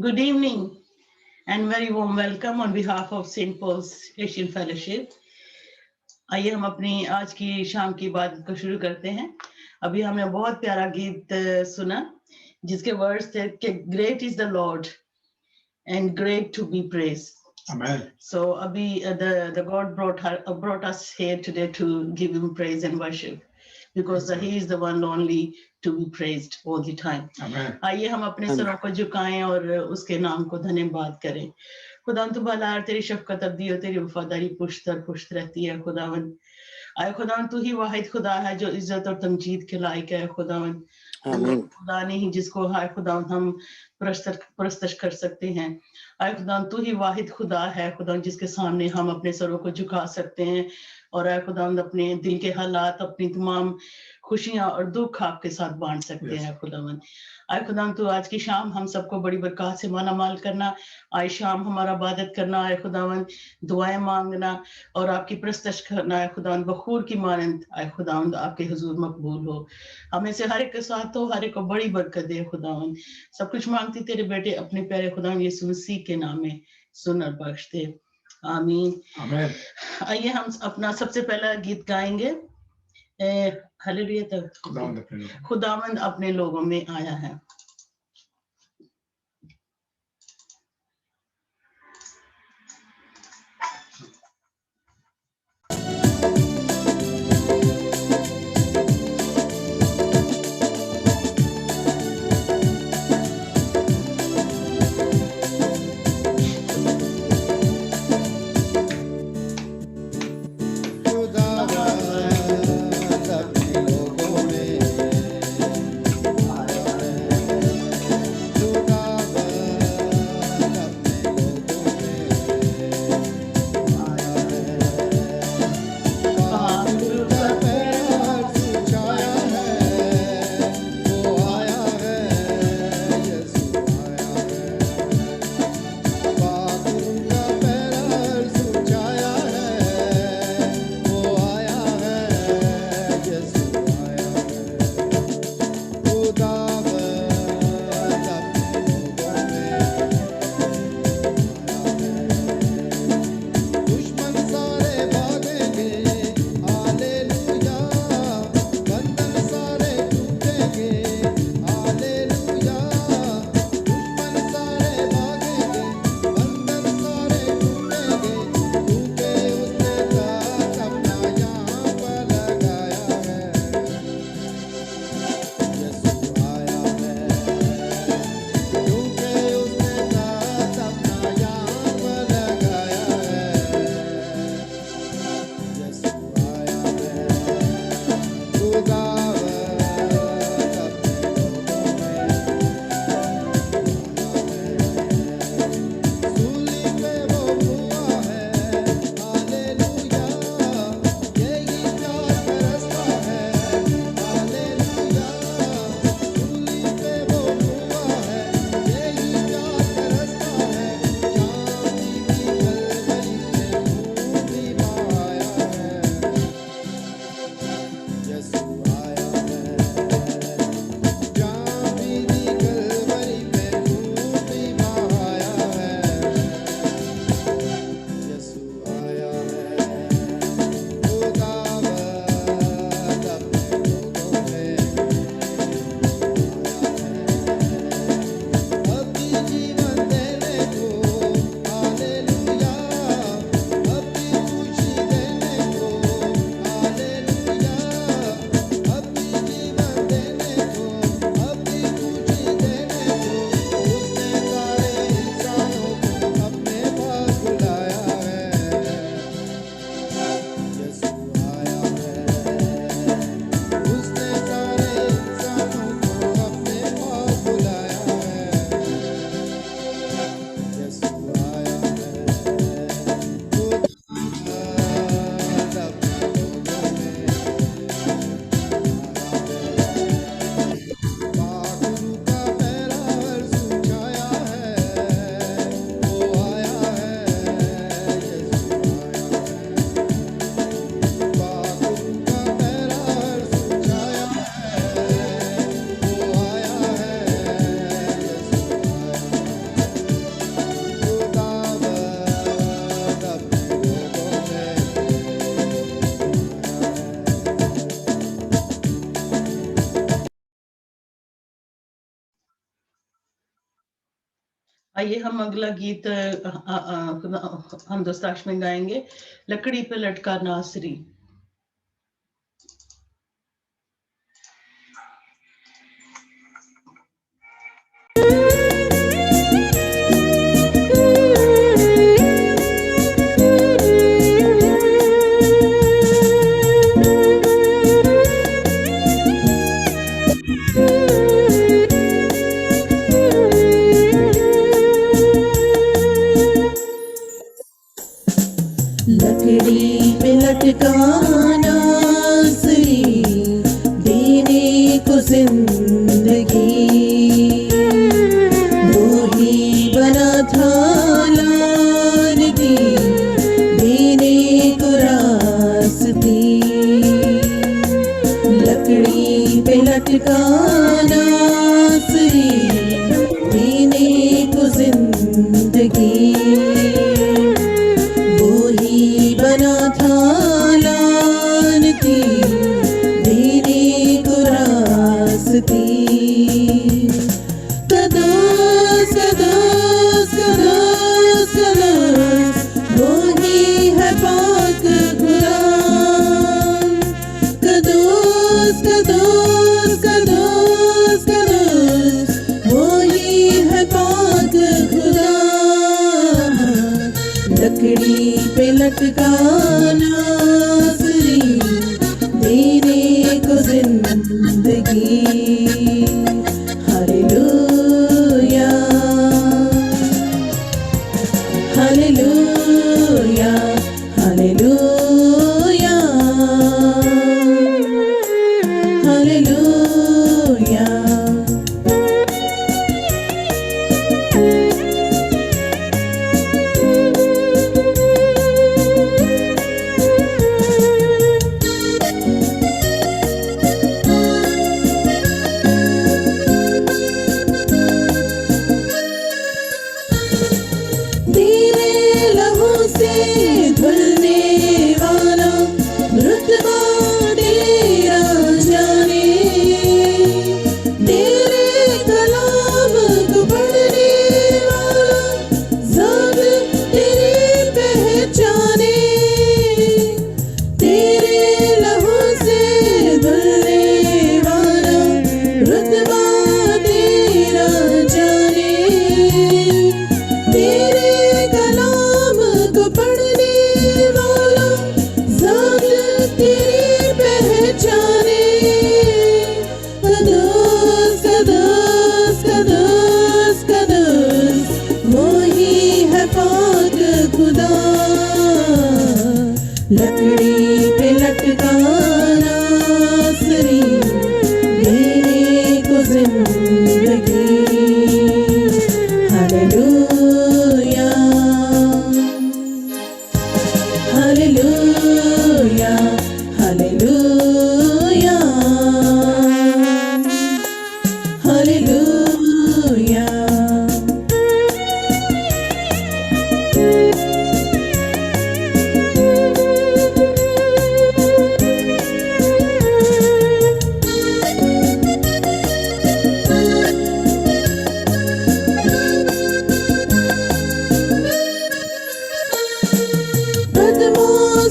Good evening and very warm welcome on behalf of St. Paul's Asian Fellowship. आइए हम अपनी आज की शाम की इबादत को शुरू करते हैं। अभी हमने बहुत प्यारा गीत सुना जिसके वर्ड्स थे कि great is the Lord and great to be praised. Amen. So Abhi, the God brought us here today to give him praise and worship because he is the one only to be praised all the time. Amen. आइए हम अपने सरों को झुकाएं और उसके नाम को धन्यवाद करें। खुदावन तू भला है, तेरी शफकत अब्दी और तेरी वफादारी पुश्त रहती है खुदावन। आए खुदावन तू ही वाहिद खुदा है जो इज्जत और तमजीद के लायक है खुदावन। खुदा नहीं जिसको हाय खुदावन हम परस्तश कर सकते हैं। आए खुदावन तू ही वाहिद खुदा है खुदावन जिसके सामने हम अपने सरों को झुका सकते हैं और आए खुदावन अपने दिल के हालात अपनी तमाम खुशियां और दुख आपके साथ बांट सकते हैं खुदावन। आए खुदावन तू आज की शाम हम सबको बड़ी बरकत से मालामाल करना। आए शाम हमारा इबादत करना आए खुदावन, दुआएं मांगना और आपकी प्रस्तश करना है खुदावन बखूर की मानंद। आए खुदावन आपके हुजूर मकबूल हो। हमें से हर एक के साथ हो, हर एक को बड़ी बरकत दे खुदावन। सब कुछ मांगती तेरे बेटे अपने प्यारे खुदावन यीशु मसीह के नाम में सुन और बख्श दे। आमीन। Amen. आइए हम अपना सबसे पहला गीत गाएंगे। हालेलुया। खुदावंद अपने लोगों में आया है। खुदावंद अपने लोगों में आया है। आइए हम अगला गीत हम दोस्ताश में गाएंगे, लकड़ी पे लटका नासरी। लकड़ी पे लटकाना नासरी, देने को जिंदगी, वो ही बना था लानती, देने को रास्ती। लकड़ी पे लटकाना नासरी, देने को जिंदगी, बना था लानती, देने को रास्ती। कदस कदस कदस कदस, वो ही है पाक खुदा। कदस कदस कदस कदस, वो ही है पाक खुदा। लकड़ी पे लटकाना नासरी, देने को जिंदगी। Hallelujah hallelujah hallelujah hallelujah. लकड़ी पे लटकाना नासरी, देने को जिंदगी। Hallelujah hallelujah hallelujah hallelujah.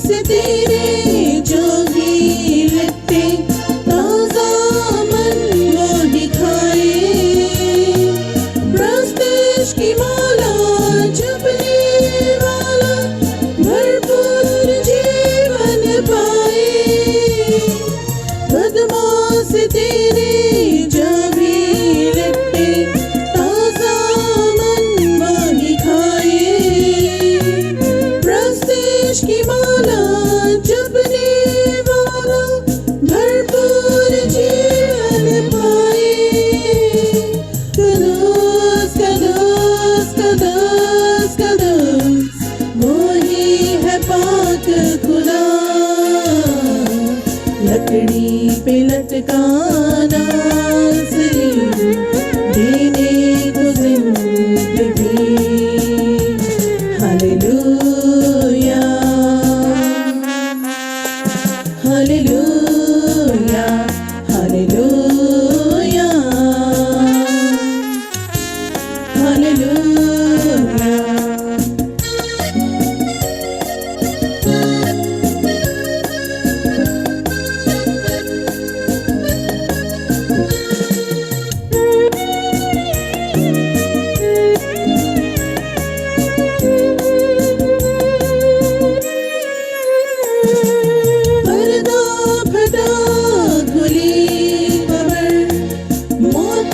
से तेरे जो भी लगते, ताजा मन वो दिखाए।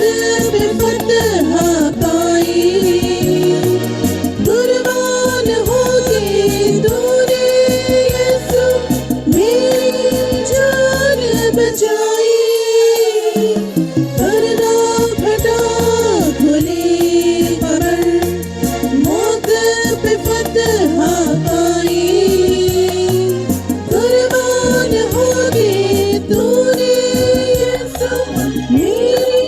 पे फतह पाई कुर्बान होके तूने यीशु मेरी जान बचाई पर्दा फटा खुली खबर मौत पे फतह पाई कुर्बान होके तूने यीशु मेरी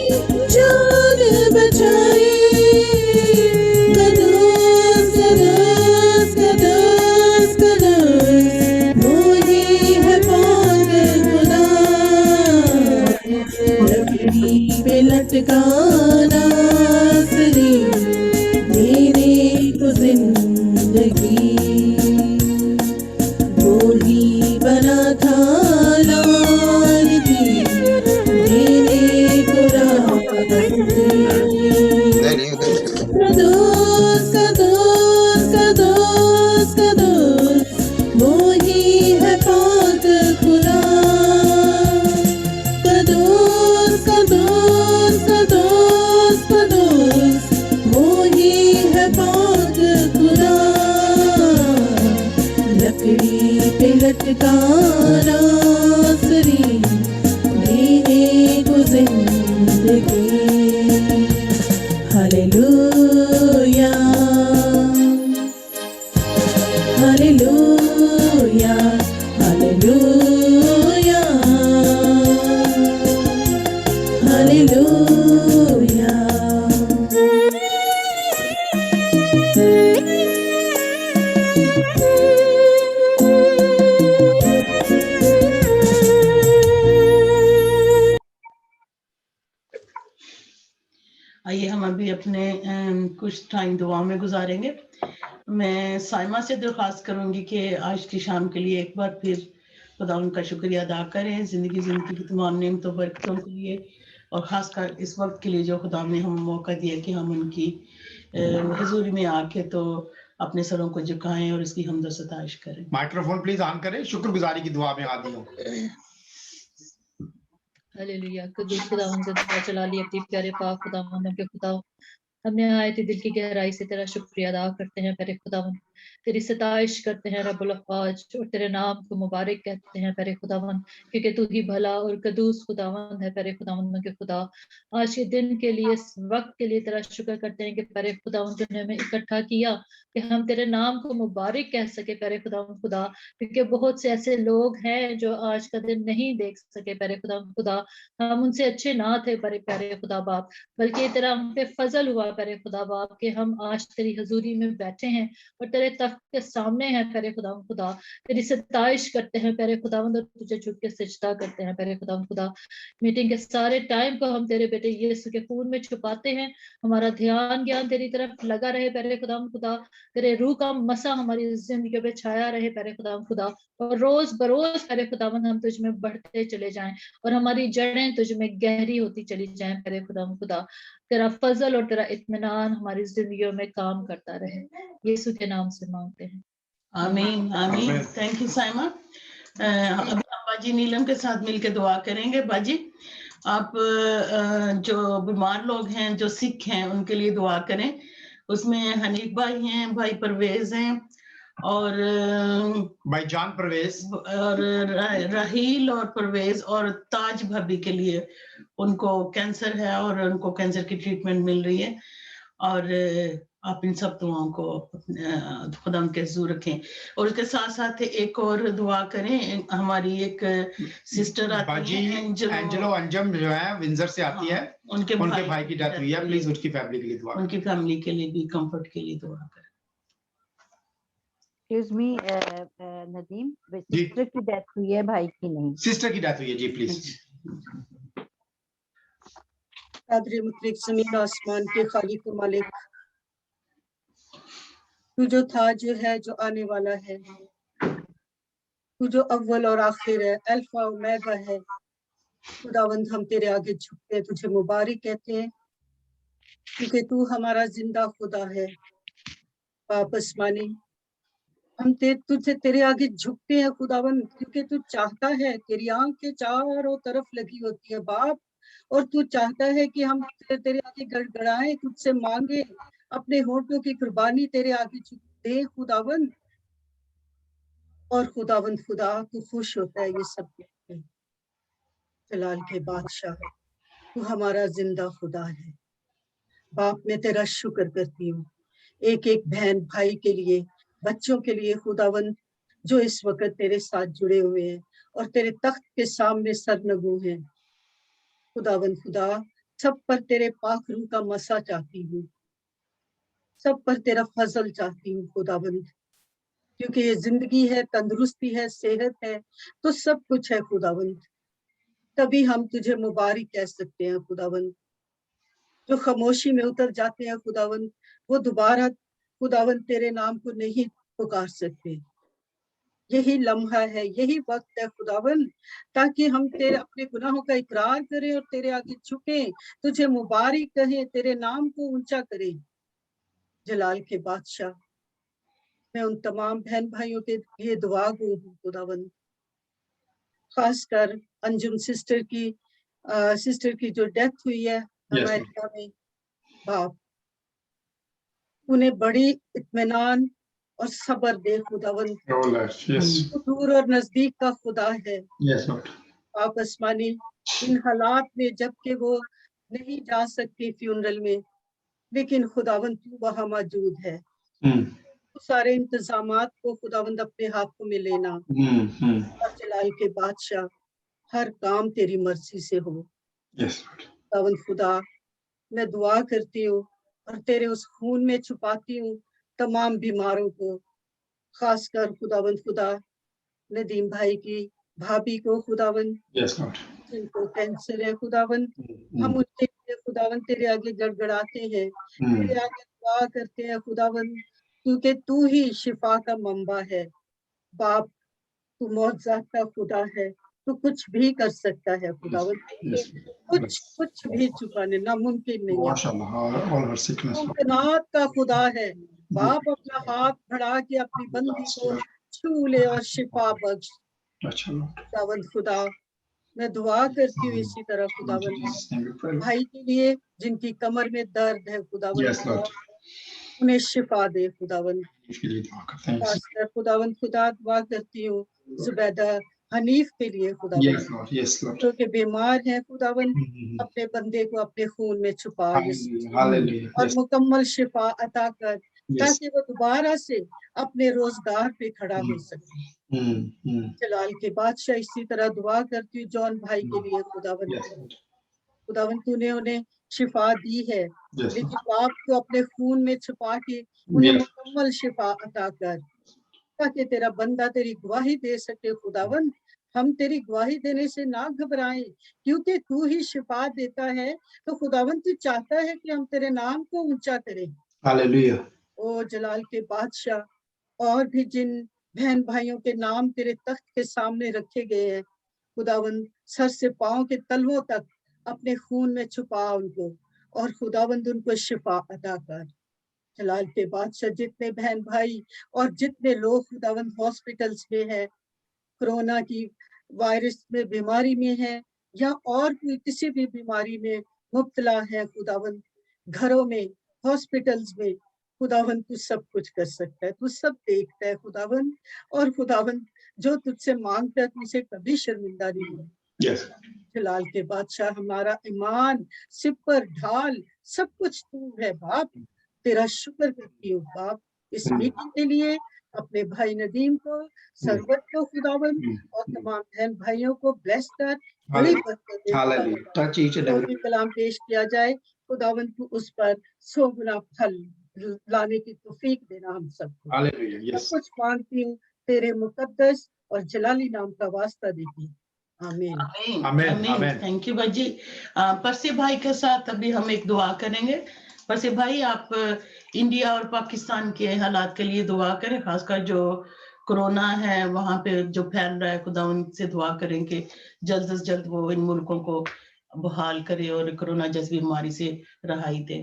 जान बचाई कदोस कदोस कदोस कदोस वही है पाक खुदा लकड़ी पे लटका नासरी देने को जिंदगी वो ही बना था लाल की देने को रास्ते कदोस कदोस कदोस कदोस वो ही है पाक खुदा कदोस कदोस कदोस कदोस वो ही है पाक खुदा लकड़ी पे लटका नासरी देने को जिंदगी हालेलुया हालेलुया हालेलुया हालेलुया आइए हम अभी अपने कुछ टाइम दुआ में गुजारेंगे। मैं साइमा से दरख्वास्त करूंगी कि आज की शाम के लिए एक बार फिर खुदा उनका शुक्रिया अदा करें जिंदगी की तमाम नेमतों बरकतों के लिए और खासकर इस वक्त के लिए जो खुदा ने हमें मौका दिया कि हम उनकी हुजूरी में आके तो अपने सरों को झुकाएं और इसकी हमद सताइश करें। माइक्रोफोन प्लीज ऑन करें। शुक्रगुजारी की दुआ में आदि हो। हालेलुया कदूस खुदावन से दुआ चला ली अपनी प्यारे पाक खुदावन के खुदा हमने आए थे दिल की गहराई से तेरा शुक्रिया अदा करते हैं प्यारे खुदावन तेरी सताइश करते हैं रब्बुल अफ़वाज और तेरे नाम को मुबारक कहते हैं प्यारे खुदावन क्योंकि तू ही भला और कदूस खुदावन है प्यारे खुदावन के खुदा आज के दिन के लिए इस वक्त के लिए तेरा शुक्र करते हैं कि प्यारे खुदावन तूने हमें इकट्ठा किया कि हम तेरे नाम को मुबारक कह सके प्यारे खुदावन खुदा क्योंकि बहुत से ऐसे लोग हैं जो आज का दिन नहीं देख सके प्यारे खुदावन खुदा हम उनसे अच्छे ना थे प्यारे प्यारे खुदा बाप बल्कि तेरा हम पे फजल हुआ प्यारे खुदा बाप कि हम आज तेरी हजूरी में बैठे हैं और तेरे तख्त के सामने हैं प्यारे खुदावन खुदा तेरी सताइश करते हैं प्यारे खुदावंद और तुझे झुक के सजदा करते हैं प्यारे खुदावन खुदा मीटिंग के सारे टाइम को हम तेरे बेटे यीशु के खून में छुपाते हैं हमारा ध्यान ज्ञान तेरी तरफ लगा रहे प्यारे खुदावन खुदा तेरे रूह का मसा हमारी जिंदगी पे छाया रहे प्यारे खुदावन खुदा और रोज बरोज प्यारे खुदावन हम तुझ में बढ़ते चले जाएं और हमारी जड़ें तुझ में गहरी होती चली जाएं प्यारे खुदावन खुदा तेरा फजल और तेरा इत्मीनान हमारी जिंदगियों में काम करता रहे यीशु के नाम से मांगते हैं आमीन आमीन। Thank you Saima. अभी हम बाजी नीलम के साथ मिलकर दुआ करेंगे। बाजी आप जो बीमार लोग हैं जो सिख हैं उनके लिए दुआ करें। उसमें हनीफ भाई हैं, भाई परवेज हैं और भाई जान परवेज और राहील और परवेज और ताज भाभी के लिए उनको कैंसर है और उनको कैंसर की ट्रीटमेंट मिल रही है और आप इन सब दुआओं को खुदा के हुजूर रखें और उसके साथ साथ एक और दुआ करें। हमारी एक सिस्टर आती है एंजेलो अंजम जो है विंजर से आती है उनके भाई की डेथ हुई है। प्लीज उसकी फैमिली के लिए दुआ उनकी फैमिली के लिए भी कंफर्ट के लिए दुआ करें। एक्सक्यूज मी नदीम सिस्टर की डेथ हुई है भाई की नहीं। सिस्टर की डेथ हुई है जी प्लीज। कादर मुतलक ज़मीन आसमान के खालिक व मालिक तू जो था जो है जो आने वाला है तू जो अव्वल और आखिर है अल्फा ओमेगा है खुदावंद हम तेरे आगे झुकते तुझे मुबारक कहते हैं क्योंकि तू हमारा जिंदा खुदा है। वापस माने हम तुझे तेरे आगे झुकते हैं खुदावंद क्योंकि तू चाहता है तेरी आंखें चारों तरफ लगी होती है बाप और तू चाहता है कि हम तेरे आगे गड़गड़ाएं, तुझसे मांगे, अपने होठों की कुर्बानी तेरे आगे दे खुदावन। और खुदावन खुदा तू खुश होता है ये सब देख के। जलाल के बादशाह, तू हमारा जिंदा खुदा है। बाप, मैं तेरा शुक्र करती हूँ एक एक बहन भाई के लिए, बच्चों के लिए खुदावन, जो इस वक्त तेरे साथ जुड़े हुए हैं और तेरे तख्त के सामने सरनगू हैं। खुदावन खुदा, सब पर तेरे पाक रूह का मसा चाहती हूँ, सब पर तेरा फजल चाहती हूँ खुदावंद, क्योंकि ये जिंदगी है, तंदुरुस्ती है, सेहत है, तो सब कुछ है खुदावंद। तभी हम तुझे मुबारक कह सकते हैं खुदावंद। जो खामोशी में उतर जाते हैं खुदावंद, वो दोबारा खुदावंद तेरे नाम को नहीं पुकार सकते। यही लम्हा है, यही वक्त है खुदावंद, ताकि हम तेरे अपने गुनाहों का इकरार करें और तेरे आगे झुकें, तुझे मुबारक कहें, तेरे नाम को ऊंचा करें। जलाल के बादशाह, मैं उन तमाम बहन भाइयों के लिए दुआ गो हूँ खुदावंद, खासकर अंजुम सिस्टर की जो डेथ हुई है अमेरिका में। बाप, उन्हें बड़ी इत्मीनान और सब्र दे खुदावंद। तू दूर और नजदीक का खुदा है। आप आसमानी, इन हालात में जबकि वो नहीं जा सकती फ्यूनरल में, लेकिन खुदावंद तू वहां मौजूद है। तो सारे इंतजामात को खुदावंद अपने हाथों में लेना। और जलाल के बादशाह, हर काम तेरी मर्जी से हो। खुदावंद खुदा, मैं दुआ करती हूँ और तेरे उस खून में छुपाती हूँ तमाम बीमारों को, खासकर खुदावंद खुदा नदीम भाई की भाभी को खुदावंद, जिनको कैंसर है खुदावंद, हम उनके लिए खुदावंद तेरे आगे गड़गड़ाते हैं, तेरे आगे दुआ करते हैं खुदावंद, क्योंकि तू ही शिफा का मंबा है। बाप, तू मौजज़ात का खुदा है, तू कुछ भी कर सकता है खुदावंद। कुछ भी छुपाने नामुमकिन नहीं है। मुमकिनात का खुदा है। बाप, अपना हाथ बढ़ा के अपनी बंदी को छू ले और शिफा बख्श। खुदावंद खुदा, मैं दुआ करती हूँ इसी तरह खुदावंद भाई के लिए जिनकी कमर में दर्द है खुदावंद, उन्हें शिफा दे खुदावंद। खासकर खुदावंद खुदा दुआ करती हूँ जुबैदा हनीफ के लिए खुदावंद, जो कि बीमार है खुदावंद, अपने बंदे को अपने खून में छुपा और मुकम्मल शिफा अता कर, ताकि वो दोबारा से अपने रोजगार पे खड़ा हो सके। जलाल के बादशाह, इसी तरह दुआ करती हूँ जॉन भाई के लिए खुदावंद तूने उन्हें शिफा दी है, लेकिन बाप को अपने खून में छुपा के उन्हें मुकम्मल शिफा अता कर, ताकि तेरा बंदा तेरी गवाही दे सके खुदावंद। हम तेरी गवाही देने से ना घबराएं, क्योंकि तू ही शिफा देता है। तो खुदावंद तू चाहता है कि हम तेरे नाम को ऊंचा करें। हालेलुया। ओ जलाल के बादशाह, और भी जिन बहन भाइयों के नाम तेरे तख्त के सामने रखे गए हैं खुदावंद, सर से पांव के तलवों तक अपने खून में छुपा उनको, और खुदावंद उनको शिफा अता कर। जलाल के बादशाह, जितने बहन भाई और जितने लोग खुदावंद हॉस्पिटल्स में है, कोरोना की वायरस में बीमारी में है, या और कोई किसी भी बीमारी में मुब्तला है खुदावंद, घरों में, हॉस्पिटल्स में, खुदावंद तू सब कुछ कर सकता है, तू सब देखता है खुदावंद। और खुदावंद जो तुझसे मांगता है तुझसे कभी शर्मिंदा नहीं है। जलाल के बादशाह, हमारा ईमान, सिपर, ढाल, सब कुछ तू है बाप। तेरा शुक्र करती हूँ बाप इस मीटिंग के लिए, अपने भाई नदीम को, सरवत को खुदावंद, और तमाम बहन भाइयों को ब्लेस कर, बड़ी बरकत दे। कलाम पेश किया जाए खुदावंद को, उस पर 100 गुना फल लाने की तौफीक देना हम सबको। सब कुछ मांगती हूँ तेरे मुकद्दस और जलाली नाम का वास्ता देती हूँ। आमीन आमीन। थैंक यू बाजी। परसे भाई के साथ अभी हम एक दुआ करेंगे। परसे भाई, आप इंडिया और पाकिस्तान के हालात के लिए दुआ करें, खासकर जो कोरोना है वहां पे जो फैल रहा है, खुदा उनसे दुआ करें कि जल्द से जल्द वो इन मुल्कों को बहाल करे और कोरोना जैसी बीमारी से रहाई दे।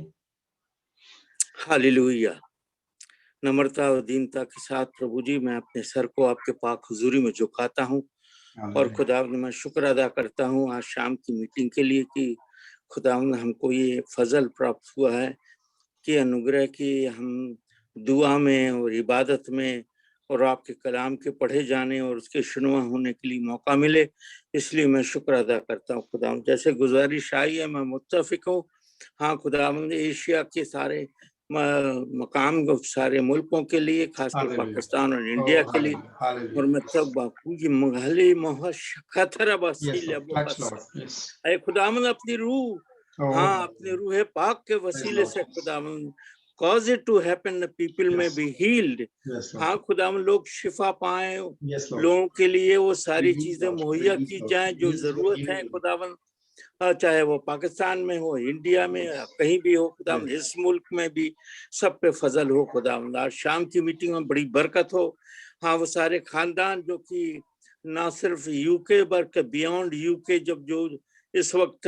हालेलुया। नम्रता और दीनता के साथ प्रभु जी, मैं अपने सर को आपके पाक हुजूरी में झुकाता हूँ और खुदा मैं शुक्र अदा करता हूँ आज शाम की मीटिंग के लिए कि खुदावंद हमको ये फजल प्राप्त हुआ है कि अनुग्रह की हम दुआ में और इबादत में और आपके कलाम के पढ़े जाने और उसके सुनवा होने के लिए मौका मिले, इसलिए मैं शुक्र अदा करता हूँ खुदावंद। जैसे गुजारिश आई है मैं मुत्तफिक हूँ। हाँ खुदावंद, एशिया के सारे मकाम सारे मुल्कों के लिए, खासकर पाकिस्तान और इंडिया के लिए, और मैं तब बापू की मगहली खतरा खुदावंद अपनी रूह, हाँ अपने रूह पाक के वसीले से खुदावंद cause it to happen, the people may be healed. हाँ खुदावंद लोग शिफा पाएं, लोगों के लिए वो सारी चीजें मुहैया की जाएं जो जरूरत है खुदावंद, चाहे वो पाकिस्तान में हो, इंडिया में, कहीं भी हो खुदावंद, इस मुल्क में भी सब पे फजल हो खुदावंद। आज शाम की मीटिंग में बड़ी बरकत हो। हाँ वो सारे खानदान जो कि ना सिर्फ यूके बल्कि बियॉन्ड यूके, जब जो इस वक्त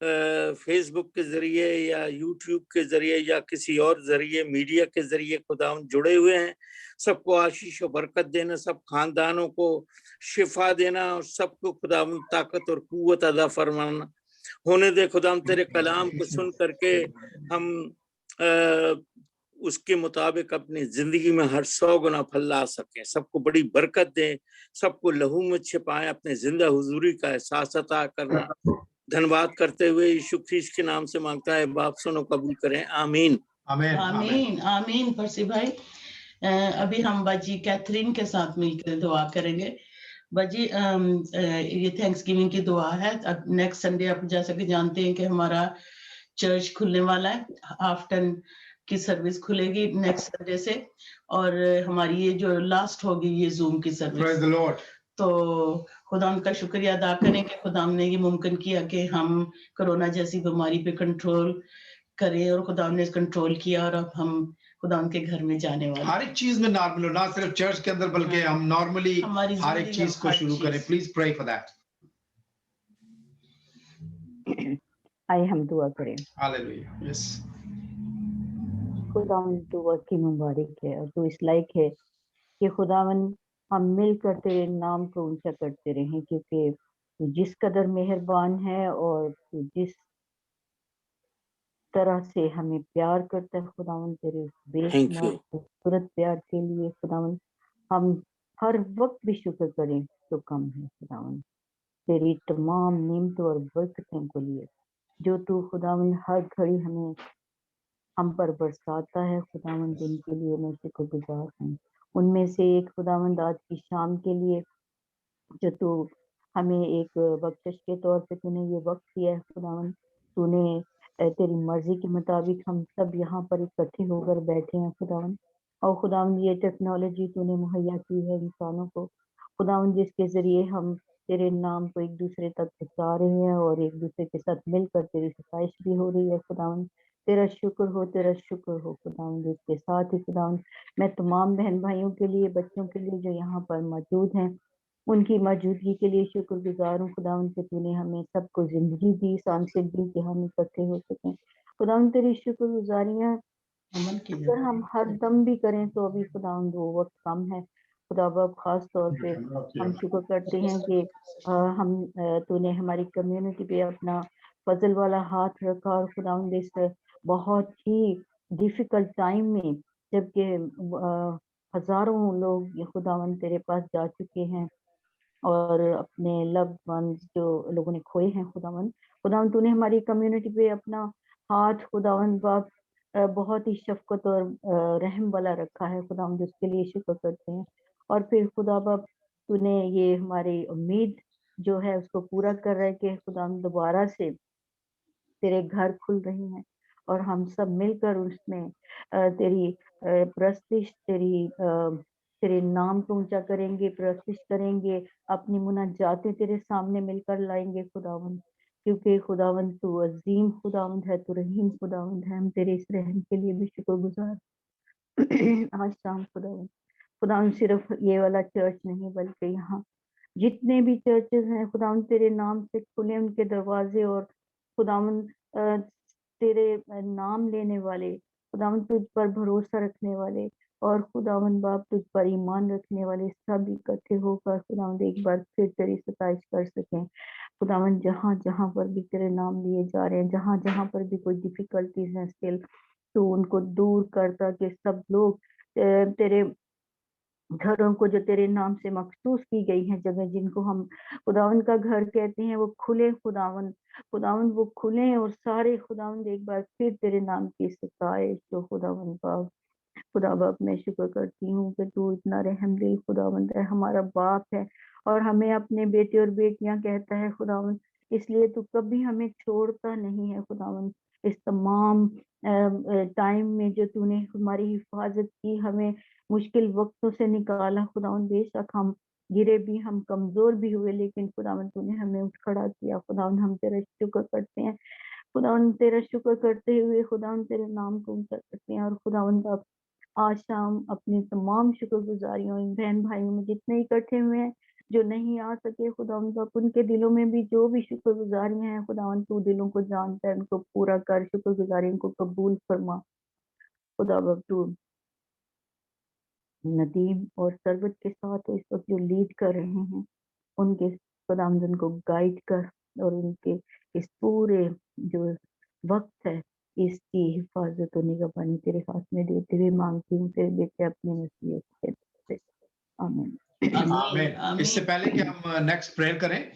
फेसबुक के जरिए या यूट्यूब के जरिए या किसी और जरिए मीडिया के जरिए खुदावंद जुड़े हुए हैं, सबको आशीष और बरकत देना, सब खानदानों को शिफा देना और सबको खुदावंद ताकत और कुव्वत अदा फरमाना होने दे। खुदावंद तेरे कलाम को सुन करके हम उसके मुताबिक अपनी जिंदगी में हर 100 गुना फल ला सकें, सबको बड़ी बरकत दें, सबको लहू में छिपाएं, अपने जिंदा हुजूरी का एहसास अता करना। धन्यवाद करते हुए यीशु ख्रीस्त के नाम से मांगता है, बाप सुनो कबूल करें, आमीन आमीन आमीन आमीन। परसी भाई, अभी हम बाजी कैथरीन के साथ मिलकर दुआ करेंगे। बाजी ये थैंक्स गिविंग की दुआ है। अब नेक्स्ट संडे आप जैसा कि जानते हैं कि हमारा चर्च खुलने वाला है, हाफ टन की सर्विस खुलेगी नेक्स्ट संडे से, और हमारी ये जो लास्ट होगी ये जूम की सर्विस। Praise the Lord. तो खुदा का शुक्रिया अदा करें कि खुदा ने ये मुमकिन किया कि हम कोरोना जैसी बीमारी पे कंट्रोल करें, और खुदा ने कंट्रोल किया, और अब हम खुदा के घर में जाने वाले हर एक चीज में नॉर्मल हो, ना सिर्फ चर्च के अंदर बल्कि हम नॉर्मली हर एक चीज को शुरू करें। Please pray for that. आइए हम दुआ करें। हालेलुया। यस खुदावन दुआ की मुबारक है, और तू इस लायक है कि खुदावन हम मिलकर तेरे नाम को ऊंचा करते रहें, क्योंकि तू जिस कदर मेहरबान है और तू जिस तरह से हमें प्यार करता है खुदावन, तेरे बेशुमार खूबसूरत प्यार के लिए खुदावन हम हर वक्त भी शुक्र करें तो कम है खुदावन। तेरी तमाम नेमतों और बरकतों को लिए जो तू खुदावन हर घड़ी हमें हम पर बरसाता है खुदावन, दिन के लिए मैं शुक्रगुजार हूँ। उनमें से एक खुदावंद आज की शाम के लिए जो तू हमें एक बख्शिश के तौर पे तूने ये वक्त दिया है खुदावंद, तूने तेरी मर्जी के मुताबिक हम सब यहाँ पर इकट्ठे होकर बैठे हैं खुदावंद। और खुदावंद ये टेक्नोलॉजी तूने मुहैया की है इंसानों को खुदावंद, जिसके जरिए हम तेरे नाम को एक दूसरे तक पहुँचा रहे हैं और एक दूसरे के साथ मिलकर तेरी सताइश भी हो रही है खुदावंद। तेरा शुक्र हो खुदावंद। इसके साथ ही खुदावंद मैं तमाम बहन भाइयों के लिए, बच्चों के लिए जो यहाँ पर मौजूद हैं, उनकी मौजूदगी के लिए शुक्रगुजार हूँ खुदावंद कि तूने हमें सबको जिंदगी दी, सांसें दी कि हम इकट्ठे हो सकें खुदावंद। तेरी शुक्रगुजारियाँ अगर हम हर दम भी करें तो अभी खुदावंद वो वक्त कम है खुदा बाप। खास तौर पे हम शुक्र करते हैं कि तूने हमारी कम्युनिटी पे अपना फजल वाला हाथ रखा, और खुदावंद इस बहुत ही डिफिकल्ट टाइम में, जबकि हजारों लोग खुदावंद तेरे पास जा चुके हैं और अपने लव्ड वंस जो लोगों ने खोए हैं खुदावंद तूने हमारी कम्युनिटी पे अपना हाथ खुदावंद बाप बहुत ही शफकत और रहम वाला रखा है खुदावंद, जिसके लिए शुक्र करते हैं। और फिर खुदा बाप तूने ये हमारी उम्मीद जो है उसको पूरा कर रहा है कि खुदावंद दोबारा से तेरे घर खुल रहे हैं और हम सब मिलकर उसमें तेरी प्रस्तिश, तेरे नाम को ऊंचा करेंगे, प्रस्तिश करेंगे, अपनी मुनाजातें तेरे सामने मिलकर लाएंगे खुदावंद, क्योंकि खुदावंद तू अजीम खुदावंद है, तू रहीम खुदावंद है। हम तेरे इस रहम के लिए भी शुक्रगुजार। आज शाम खुदावंद सिर्फ ये वाला चर्च नहीं बल्कि यहाँ जितने भी चर्चेस हैं खुदावंद तेरे नाम से खुले उनके दरवाजे, और खुदावंद तेरे नाम लेने वाले खुदावंद तुझ पर भरोसा रखने वाले और खुदावंद बाप तुझ पर ईमान रखने वाले सब इकट्ठे होकर खुदावंद एक बार फिर तेरी सताइश कर सकें। खुदावन जहाँ जहाँ पर भी तेरे नाम लिए जा रहे हैं, जहाँ जहाँ पर भी कोई डिफिकल्टीज हैं स्टिल, तो उनको दूर कर, ताकि सब लोग तेरे घरों को जो तेरे नाम से मखसूस की गई है जगह, जिनको हम खुदावन का घर कहते हैं, वो खुले खुदावन, खुदावन वो खुले, और सारे खुदावन एक बार फिर तेरे नाम की सताइश जो खुदावन बाप, खुदा बाप मैं शुक्र करती हूँ कि तू इतना रहमदिल खुदावंद है, हमारा बाप है और हमें अपने बेटे और बेटियां कहता है खुदावंद, इसलिए तू कभी हमें छोड़ता नहीं है खुदावंद। इस तमाम टाइम में जो तूने हमारी हिफाजत की, हमें मुश्किल वक्तों से निकाला खुदावंद, बेशक हम गिरे भी, हम कमजोर भी हुए, लेकिन खुदावंद तूने हमें उठ खड़ा किया खुदावंद। हम तेरा शुक्र करते हैं खुदावंद, तेरा शुक्र करते हुए खुदावंद तेरे नाम को ऊंचा करते हैं। और खुदावंद आप आज शाम अपनी तमाम शुक्रगुजारियों इन बहन भाइयों में जितने इकट्ठे हुए हैं जो नहीं आ सके खुदावंद, आप उनके दिलों में भी जो भी शुक्रगुजारियां हैं खुदावंद, तू दिलों को जानता है, उनको पूरा कर, शुक्रगुजारियों को कबूल फरमा खुदा बाप। तू नदीम और सरवत के साथ इस वक्त जो लीड कर रहे हैं, उनके खुदावंद उनको गाइड कर, और उनके इस पूरे जो वक्त है इसकी हिफाजत और निगरानी तेरे हाथ में देते हुए मांगती हूँ तेरे बेटे अपने मसीह से, आमीन। आमीन। इससे पहले कि हम नेक्स्ट प्रेयर करें,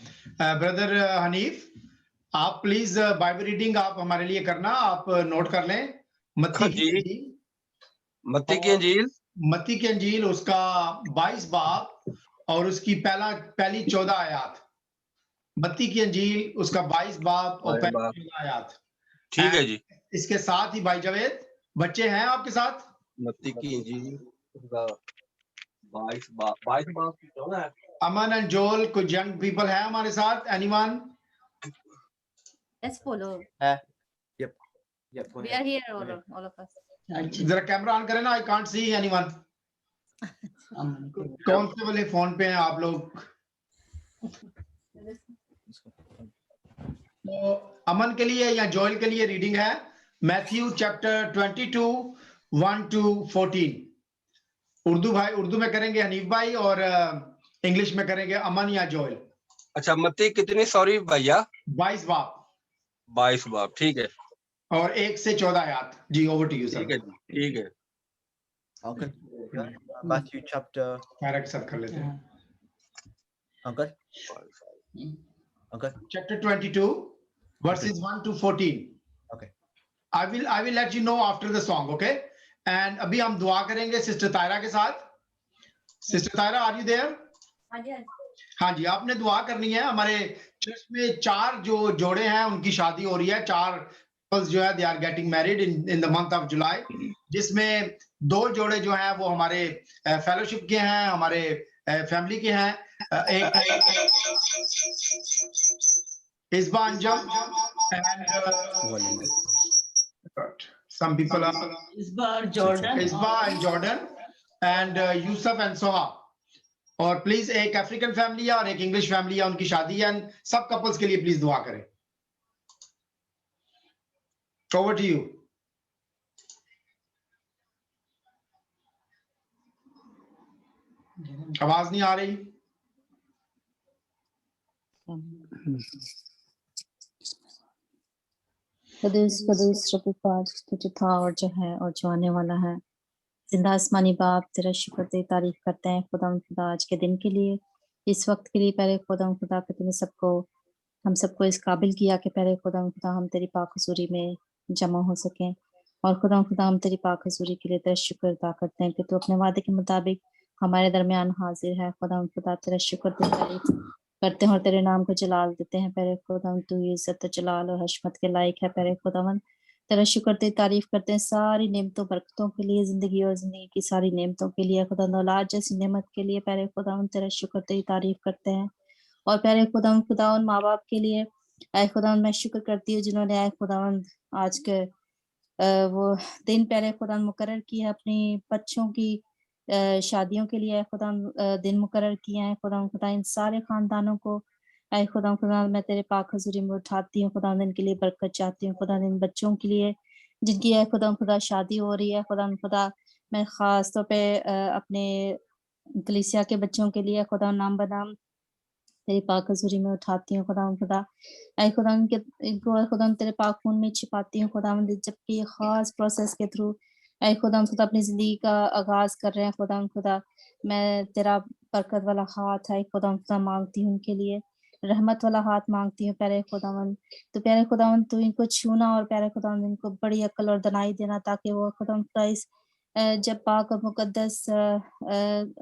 ब्रदर हनीफ, आप प्लीज बाइबल रीडिंग आप हमारे लिए करना, आप नोट कर लें। मत्ती की अंजील उसका 22 बाब और उसकी पहली 14 आयत। मत्ती की अंजील उसका 22 बाब और पहली 14 आयत। ठीक है जी। इसके साथ ही भाई जावेद, बच्चे हैं आपके साथ? मत्ती की इंजील उसका 22 बाब। अमन एंड जोल, कुछ यंग पीपल है हमारे साथ? Anyone? Let's follow. Yep. We are here, all of us. जरा कैमरा ऑन करें ना, आई कांट सी एनीवन। कौन से वाले फोन पे हैं आप लोग? तो अमन के लिए या जोएल के लिए रीडिंग है मैथ्यू चैप्टर 22 1 to 14। उर्दू में करेंगे हनीफ भाई और इंग्लिश में करेंगे अमन या जोएल। अच्छा, मत्ती कितनी, सॉरी भैया? 22 बाब। 22 बाब, ठीक है। और 1 से 14 आयत। जी, ओवर टू यू सर। ठीक है, ठीक है। अंकल, मैथ्यू चैप्टर डायरेक्ट सब कर लेते हैं। Uncle chapter 22 verses 1 to 14. Okay. I will let you know after the song, okay? And अभी हम दुआ करेंगे सिस्टर तायरा के साथ। Sister Taira, are you there? हाँ जी, आपने दुआ करनी है। हमारे चर्च में 4 जो जोड़े हैं उनकी शादी हो रही है। 4 कपल्स जो है they are getting married in the month of July, जिसमें 2 जोड़े जो हैं वो हमारे फेलोशिप के हैं, हमारे फैमिली के हैं। एक Isba Anjam and some people are Isba and Jordan and Yusuf and Soha। और प्लीज एक अफ्रीकन फैमिली है और एक इंग्लिश फैमिली है, उनकी शादी है। सब कपल्स के लिए प्लीज दुआ करें। Over to you. आवाज नहीं आ रही। कदूस रब्बी पाक तो जो था और जो है और जो आने वाला है, जिंदा आसमानी बाप तेरा शुक्र ते तारीफ करते हैं खुदा खुदा आज के दिन के लिए, इस वक्त के लिए। पहले खुदा खुदा के तूने हम सबको इस काबिल किया कि पहले खुदा खुदा हम तेरी पाक हुजूरी में जमा हो सकें। और खुदा खुदा हम तेरी पाक हुजूरी के लिए तेरा शुक्र अदा करते हैं कि तू अपने वादे के मुताबिक हमारे दरमियान हाजिर है। खुदा खुदा तेरा शुक्र ते तारीफ करते हैं और तेरे नाम को जलाल देते हैं। पहले खुदा तू इज्जत जलाल और हशमत के लायक है। पहले खुदावन तेरा शुक्र ते तारीफ करते हैं सारी नेमतों बरकतों के लिए, जिंदगी और जिंदगी की सारी नेमतों के लिए, खुदा औलाद जैसी नेमत के लिए। पहले खुदावन तेरा शुक्र ते तारीफ करते हैं। और पहले खुदावन माँ बाप के लिए आए खुदावन मैं शुक्र करती हूँ जिन्होंने आए खुदावन आज के वो दिन पहले खुदावन मुकर्रर किए अपनी बच्चों की शादियों के लिए। खुदा दिन मुकर्रर किए हैं खुदा इन सारे खानदानों को ऐ खुदा मैं तेरे पाक हुजूरी में उठाती हूँ। खुदा इनके लिए बरकत चाहती हूँ। खुदा इन बच्चों के लिए जिनकी है खुदा शादी हो रही है। खुदा मैं खास तौर पे अपने कलीसिया के बच्चों के लिए खुदा नाम बनाम तेरी पाक हजूरी में उठाती हूँ खुदा खुदा। ऐ खुदा के इनको खुदा तेरे पाक खून में छिपाती हूँ खुदा, जबकि ये खास प्रोसेस के थ्रू ऐ खुदा खुदा अपनी जिंदगी का आगाज कर रहे हैं खुदा खुदा। मैं तेरा बरकत वाला हाथ है खुदा खुदा मांगती हूँ उनके लिए, रहमत वाला हाथ मांगती हूँ प्यारे खुदावन। तो प्यारे खुदावन तू इनको छूना और प्यारे खुदावन इनको बड़ी अक्ल और दनाई देना, ताकि वो खुदावन खुदा इस जब पाक और मुकद्दस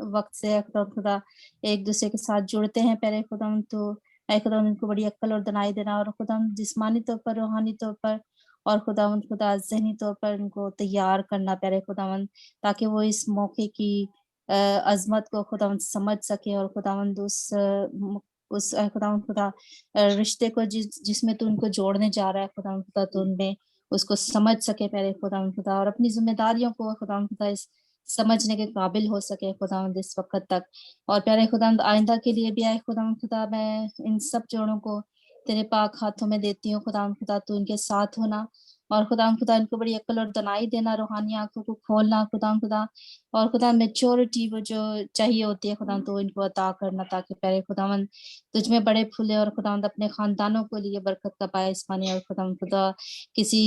वक्त से खुदा एक दूसरे के साथ जुड़ते हैं प्यारे खुदावन, तो ऐ खुदावन इनको बड़ी अक्ल और दनाई देना, और खुदावन जिस्मानी तौर पर, रूहानी तौर पर और खुदावन खुदा ज़हनी तौर पर इनको तैयार करना प्यारे खुदावन, ताकि वो इस मौके की अज़मत को खुदावन समझ सके, और खुदावन उस खुदावन खुदा रिश्ते को जिसमें तू उनको जोड़ने जा रहा है खुदावन खुदा, तो उनमें उसको समझ सके प्यारे खुदावन खुदा, और अपनी जिम्मेदारियों को खुदावन खुदा इस समझने के काबिल हो सके खुदावंद इस वक्त तक। और प्यारे खुदावंद आइंदा के लिए भी आए खुदावंद खुदा, मैं इन सब जोड़ों को तेरे पाक हाथों में देती हूँ खुदावंद खुदा, तू इनके साथ होना, और खुदावंद खुदा इनको बड़ी अक्ल और दनाई देना, रूहानी आंखों को खोलना खुदावंद खुदा, और खुदा मैच्योरिटी वो जो चाहिए होती है खुदावंद तो इनको अता करना, ताकि प्यारे खुदावंद तुझ में बड़े फूले और खुदावंद अपने खानदानों को लिए बरकत का बायस बने, और खुदावंद खुदा किसी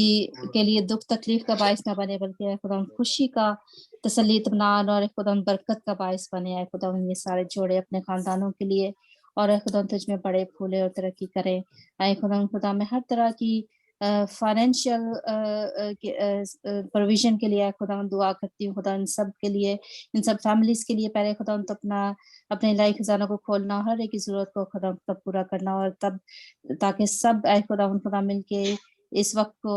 के लिए दुख तकलीफ का बायस ना बने, बल्कि खुदावंद खुशी का, तसल्ली, इत्मीनान और खुदावंद बरकत का बायस बने। है खुदावंद ये सारे जोड़े अपने खानदानों के लिए, और खुदावंद तुझ में बड़े फूले और तरक्की करे। है खुदावंद खुदा में हर तरह की फाइनेंशियल प्रोविजन के लिए खुदावंद दुआ करती हूँ खुदा, इन सब के लिए, इन सब फैमिलीज के लिए पहले खुदावंद तो अपने लाइफ खजानों को खोलना, हर एक की जरूरत को खुदा पूरा करना, और तब ताकि सब खुदावंद खुदा मिलके इस वक्त को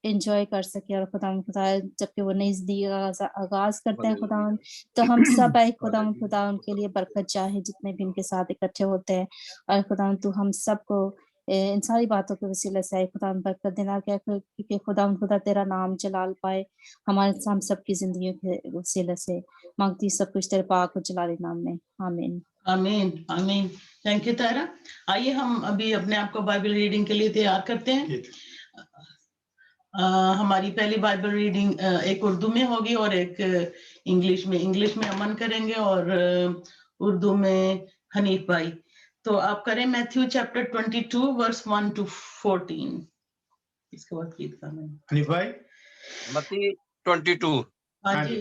एंजॉय कर सके, और खुदा जबकि वो नई जिंदगी का आगाज करते हैं खुदावंद, तो हम सब खुदावंद खुदा उनके लिए बरकत चाहे जितने भी इनके साथ इकट्ठे होते हैं, और खुदावंद तू हम सबको इन सारी बातों के वसीले से खुदावंद बरकत देना, क्या क्योंकि खुदावंद खुदा तेरा नाम जलाल पाए हमारे हम सबकी जिंदगी के वसीले से। मांगती सब कुछ तेरे पाक और जलाली नाम में, आमीन आमीन आमीन। थैंक यू तारा। आइए हम अभी अपने आप को बाइबल रीडिंग के लिए तैयार करते हैं। हमारी पहली बाइबल रीडिंग एक उर्दू में होगी और एक इंग्लिश में। इंग्लिश में अमन करेंगे और उर्दू में हनीफ भाई। तो आप करें मैथ्यू चैप्टर 22 वर्स 1 to 14। इसके बाद गीत गाना हनीफ भाई। मत्ती 22। हाँ जी।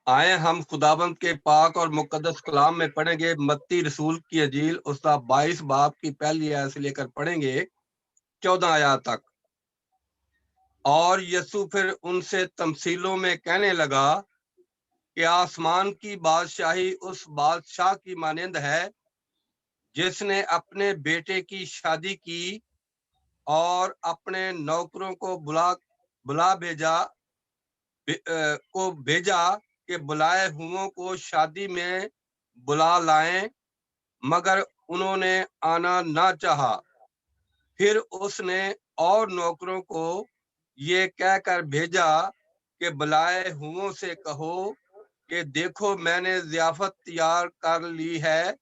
आए हम खुदाबंद के पाक और मुकद्दस कलाम में पढ़ेंगे। मत्ती रसूल की अंजील उसका 22 बाब की पहली आयत से लेकर पढ़ेंगे 14 आयत तक। और यीशु फिर उनसे तमसीलों में कहने लगा कि आसमान की बादशाही उस बादशाह की मानंद है जिसने अपने बेटे की शादी की और अपने नौकरों को भेजा कि बुलाए हुओं को शादी में बुला लाएं, मगर उन्होंने आना ना चाहा। फिर उसने और नौकरों को ये कहकर भेजा कि बुलाए हुओं से कहो कि देखो मैंने ज़ियाफत तैयार कर ली है,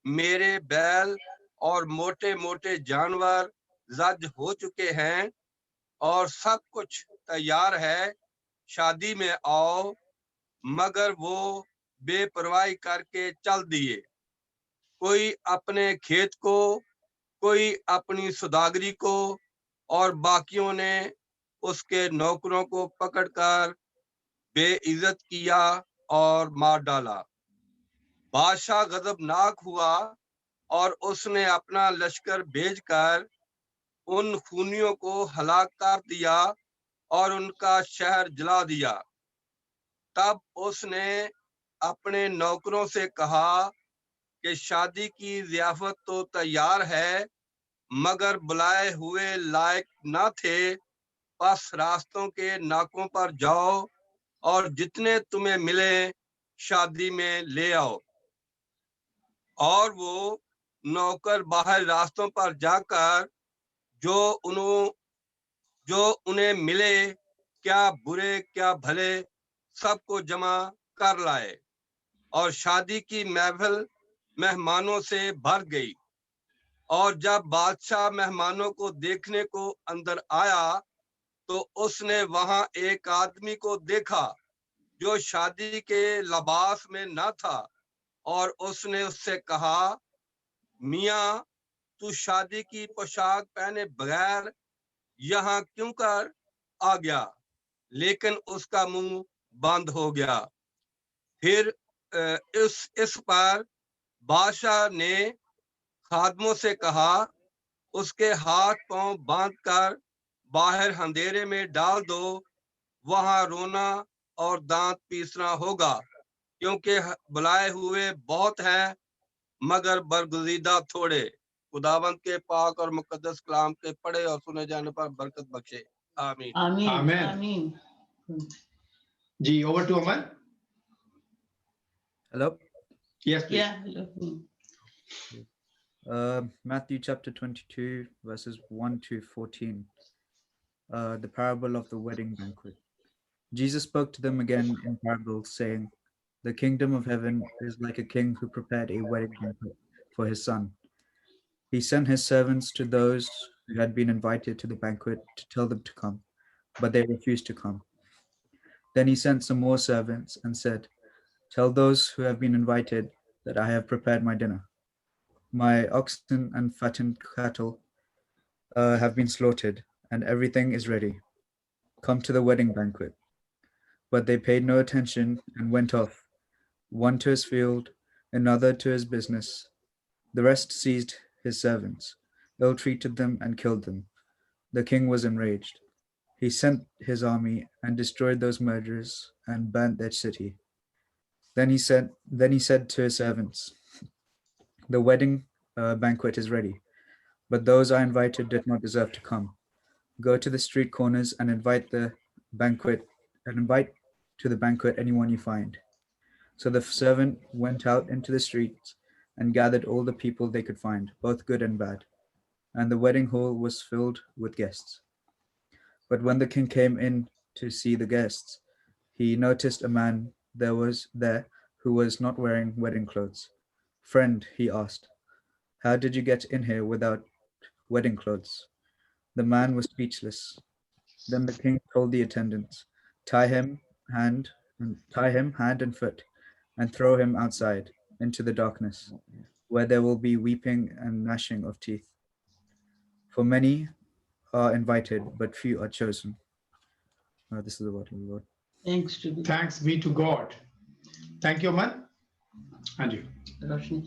मेरे बैल और मोटे मोटे जानवर जज हो चुके हैं और सब कुछ तैयार है, शादी में आओ। मगर वो बेपरवाही करके चल दिए, कोई अपने खेत को, कोई अपनी सौदागरी को, और बाकियों ने उसके नौकरों को पकड़कर बेइज्जत किया और मार डाला। बादशाह गजबनाक हुआ और उसने अपना लश्कर भेजकर उन खूनियों को हलाक कर दिया और उनका शहर जला दिया। तब उसने अपने नौकरों से कहा कि शादी की ज़ियाफत तो तैयार है, मगर बुलाए हुए लायक न थे, बस रास्तों के नाकों पर जाओ और जितने तुम्हें मिले शादी में ले आओ। और वो नौकर बाहर रास्तों पर जाकर जो उन्हें मिले, क्या बुरे क्या भले, सबको जमा कर लाए, और शादी की महफिल मेहमानों से भर गई। और जब बादशाह मेहमानों को देखने को अंदर आया तो उसने वहां एक आदमी को देखा जो शादी के लिबास में न था, और उसने उससे कहा मियाँ तू शादी की पोशाक पहने बगैर यहाँ क्यों कर आ गया? लेकिन उसका मुंह बंद हो गया। फिर इस पर बादशाह ने खादमों से कहा, उसके हाथ पांव बांध कर बाहर अंधेरे में डाल दो, वहां रोना और दांत पीसना होगा, क्योंकि बुलाए हुए बहुत हैं मगर बरगुज़ीदा थोड़े। खुदावंद के पाक और मुकद्दस कलाम के पढ़े और सुने जाने पर बरकत बख्शे। आमीन। आमीन Amen. आमीन। जी, over to Aman. Hello. Yes, please. Yeah. Matthew chapter 22, verses 1 to 14. The parable of the wedding banquet. Jesus spoke to them again in parables, saying, "The kingdom of heaven is like a king who prepared a wedding banquet for his son. He sent his servants to those who had been invited to the banquet to tell them to come, but they refused to come. Then he sent some more servants and said, 'Tell those who have been invited that I have prepared my dinner. My oxen and fattened cattle have been slaughtered, and everything is ready. Come to the wedding banquet.' But they paid no attention and went off, one to his field, another to his business. The rest seized his servants, ill-treated them, and killed them. The king was enraged. He sent his army and destroyed those murderers and burnt their city. Then he said to his servants, 'The wedding banquet is ready, but those I invited did not deserve to come. Go to the street corners and invite to the banquet anyone you find.' So the servant went out into the streets and gathered all the people they could find, both good and bad, and the wedding hall was filled with guests. But when the king came in to see the guests, he noticed a man there who was not wearing wedding clothes. 'Friend,' he asked, 'how did you get in here without wedding clothes?' The man was speechless. Then the king told the attendants, 'Tie him hand and foot, and throw him outside into the darkness, where there will be weeping and gnashing of teeth. For many are invited, but few are chosen.'" This is the word of the Lord. Thanks be to God. Thank you, Aman. Anji. Roshni,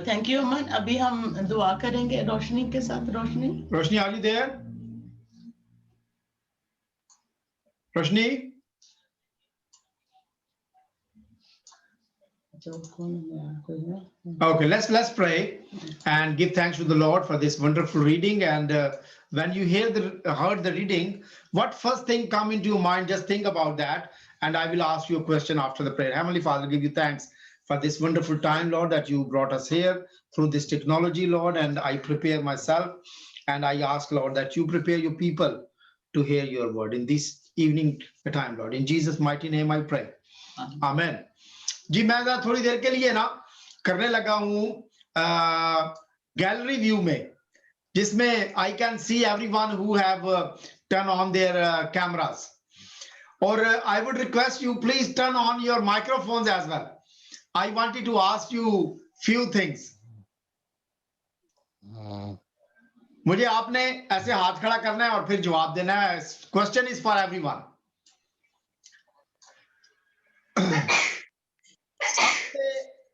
thank you Aman. अभी हम दुआ करेंगे रोशनी के साथ। रोशनी, are you there? Roshni? Okay, let's pray and give thanks to the Lord for this wonderful reading. And when you heard the reading, what first thing come into your mind? Just think about that, and I will ask you a question after the prayer. Heavenly Father, give you thanks for this wonderful time, Lord, that you brought us here through this technology, Lord. And I prepare myself, and I ask, Lord, that you prepare your people to hear your word in this evening time, Lord. In Jesus' mighty name I pray. Amen. जी, मैं थोड़ी देर के लिए ना करने लगा हूँ gallery view में, जिसमें I can see everyone who have turned on their cameras. और I would request you please turn on your microphones as well. I wanted to ask you few things. मुझे आपने ऐसे हाथ खड़ा करना है और फिर जवाब देना है. Question is for everyone.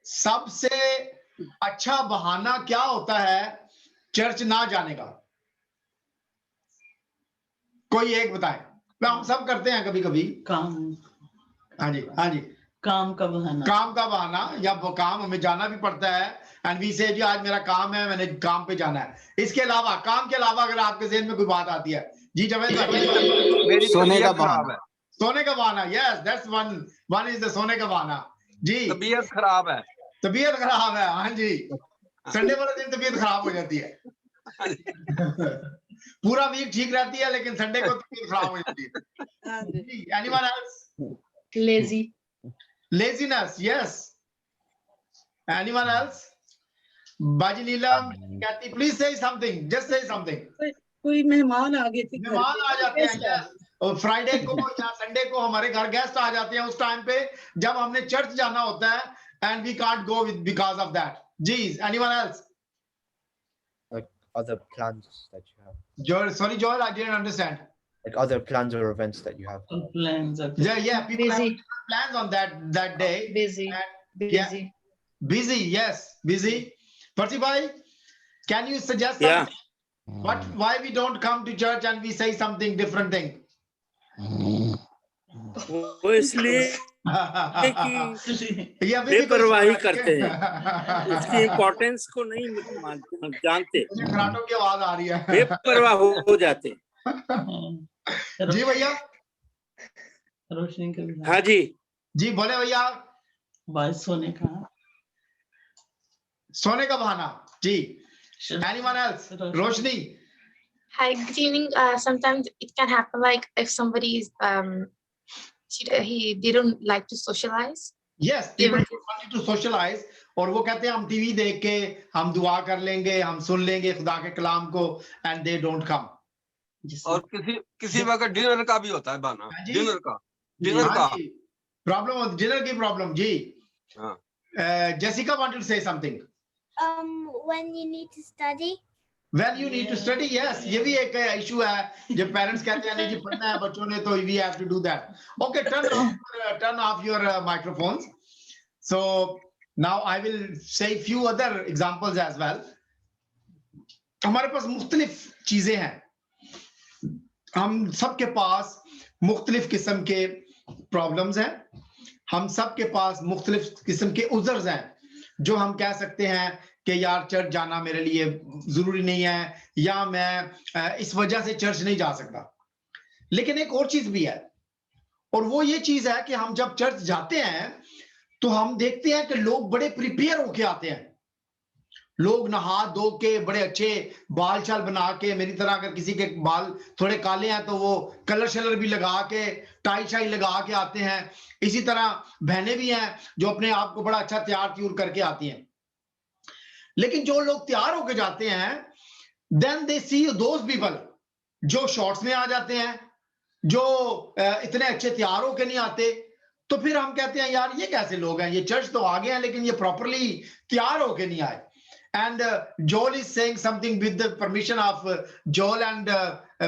सबसे अच्छा बहाना क्या होता है चर्च ना जाने का? कोई एक बताए. हम सब करते हैं कभी कभी काम. हाँ जी काम का बहाना या वो काम हमें जाना भी पड़ता है. एंड वी से जी आज मेरा काम है, मैंने काम पे जाना है. इसके अलावा काम के अलावा अगर आपके ज़हन में कोई बात आती है जी जवेद भाई, सोने का बहाना. सोने का बहाना. Yes, that's one is the सोने का बहाना. जी तबीयत खराब है. हाँ जी, संडे वाले दिन तबीयत खराब हो जाती है. पूरा वीक ठीक रहती है लेकिन संडे को तबीयत खराब हो जाती है. Anyone else? Laziness, yes. Anyone else? Baji Neelam, Kathy, please say something. Just say something. कोई मेहमान आ गए थे. मेहमान आ जाते हैं क्या? और फ्राइडे को या संडे को हमारे घर गेस्ट आ जाते हैं उस टाइम पे जब हमने चर्च जाना होता है, and we can't go with because of that. Geez, anyone else? Like other plans that you have. Joel, sorry, Joel, I didn't understand. Like other plans or events that you have. Plans. Okay. Yeah, people Busy. have plans on that day. Busy. And, yeah, Busy. busy, yes, busy. Percy bhai, can you suggest Yeah. something? Why we don't come to church and we say something different thing? वो इसलिए Yeah, बेपरवाही करते हैं, इसकी importance को नहीं जानते, खराटों की आवाज आ रही है, बेपरवाह हो जाते। जी भैया, रोशनी का भी। हाँ जी जी बोले भैया। बस सोने का बहाना जी। Anyone else? Roshni. Hi, good evening. Sometimes it can happen like if somebody is they don't like to socialize. Yes, people don't want to socialize. और वो कहते हैं हम टीवी देख के हम दुआ कर लेंगे, हम सुन लेंगे खुदा के कलाम को, and they don't come. और किसी वक्त डिनर का भी होता है बहाना, डिनर का प्रॉब्लम, डिनर की प्रॉब्लम जी। Jessica wanted to say something. When you need to study. When you need to study, yes, ये भी एक इशू है जब पेरेंट्स कहते हैं नहीं जी पढ़ना है बच्चों ने, तो we have to do that. Okay, turn off your microphones. So now I will say few other examples as well. हमारे पास मुख्तलिफ चीजें हैं, हम सबके पास मुख्तलिफ किस्म के प्रॉब्लम्स हैं, हम सबके पास मुख्तलिफ किस्म के उज़र्स हैं जो हम कह सकते हैं कि यार चर्च जाना मेरे लिए जरूरी नहीं है, या मैं इस वजह से चर्च नहीं जा सकता। लेकिन एक और चीज भी है, और वो ये चीज है कि हम जब चर्च जाते हैं तो हम देखते हैं कि लोग बड़े प्रिपेयर होके आते हैं, लोग नहा धो के बड़े अच्छे बाल शाल बना के, मेरी तरह अगर किसी के बाल थोड़े काले हैं तो वो कलर शलर भी लगा के, टाई शाई लगा के आते हैं। इसी तरह बहनें भी हैं जो अपने आप को बड़ा अच्छा तैयार त्यूर करके आती हैं। लेकिन जो लोग तैयार होके जाते हैं, then they see those people जो शॉर्ट्स में आ जाते हैं, जो इतने अच्छे तैयार होके नहीं आते, तो फिर हम कहते हैं यार ये कैसे लोग हैं, ये चर्च तो आ गए हैं लेकिन ये प्रॉपरली तैयार होके नहीं आए। And Joel is saying something with the permission of Joel and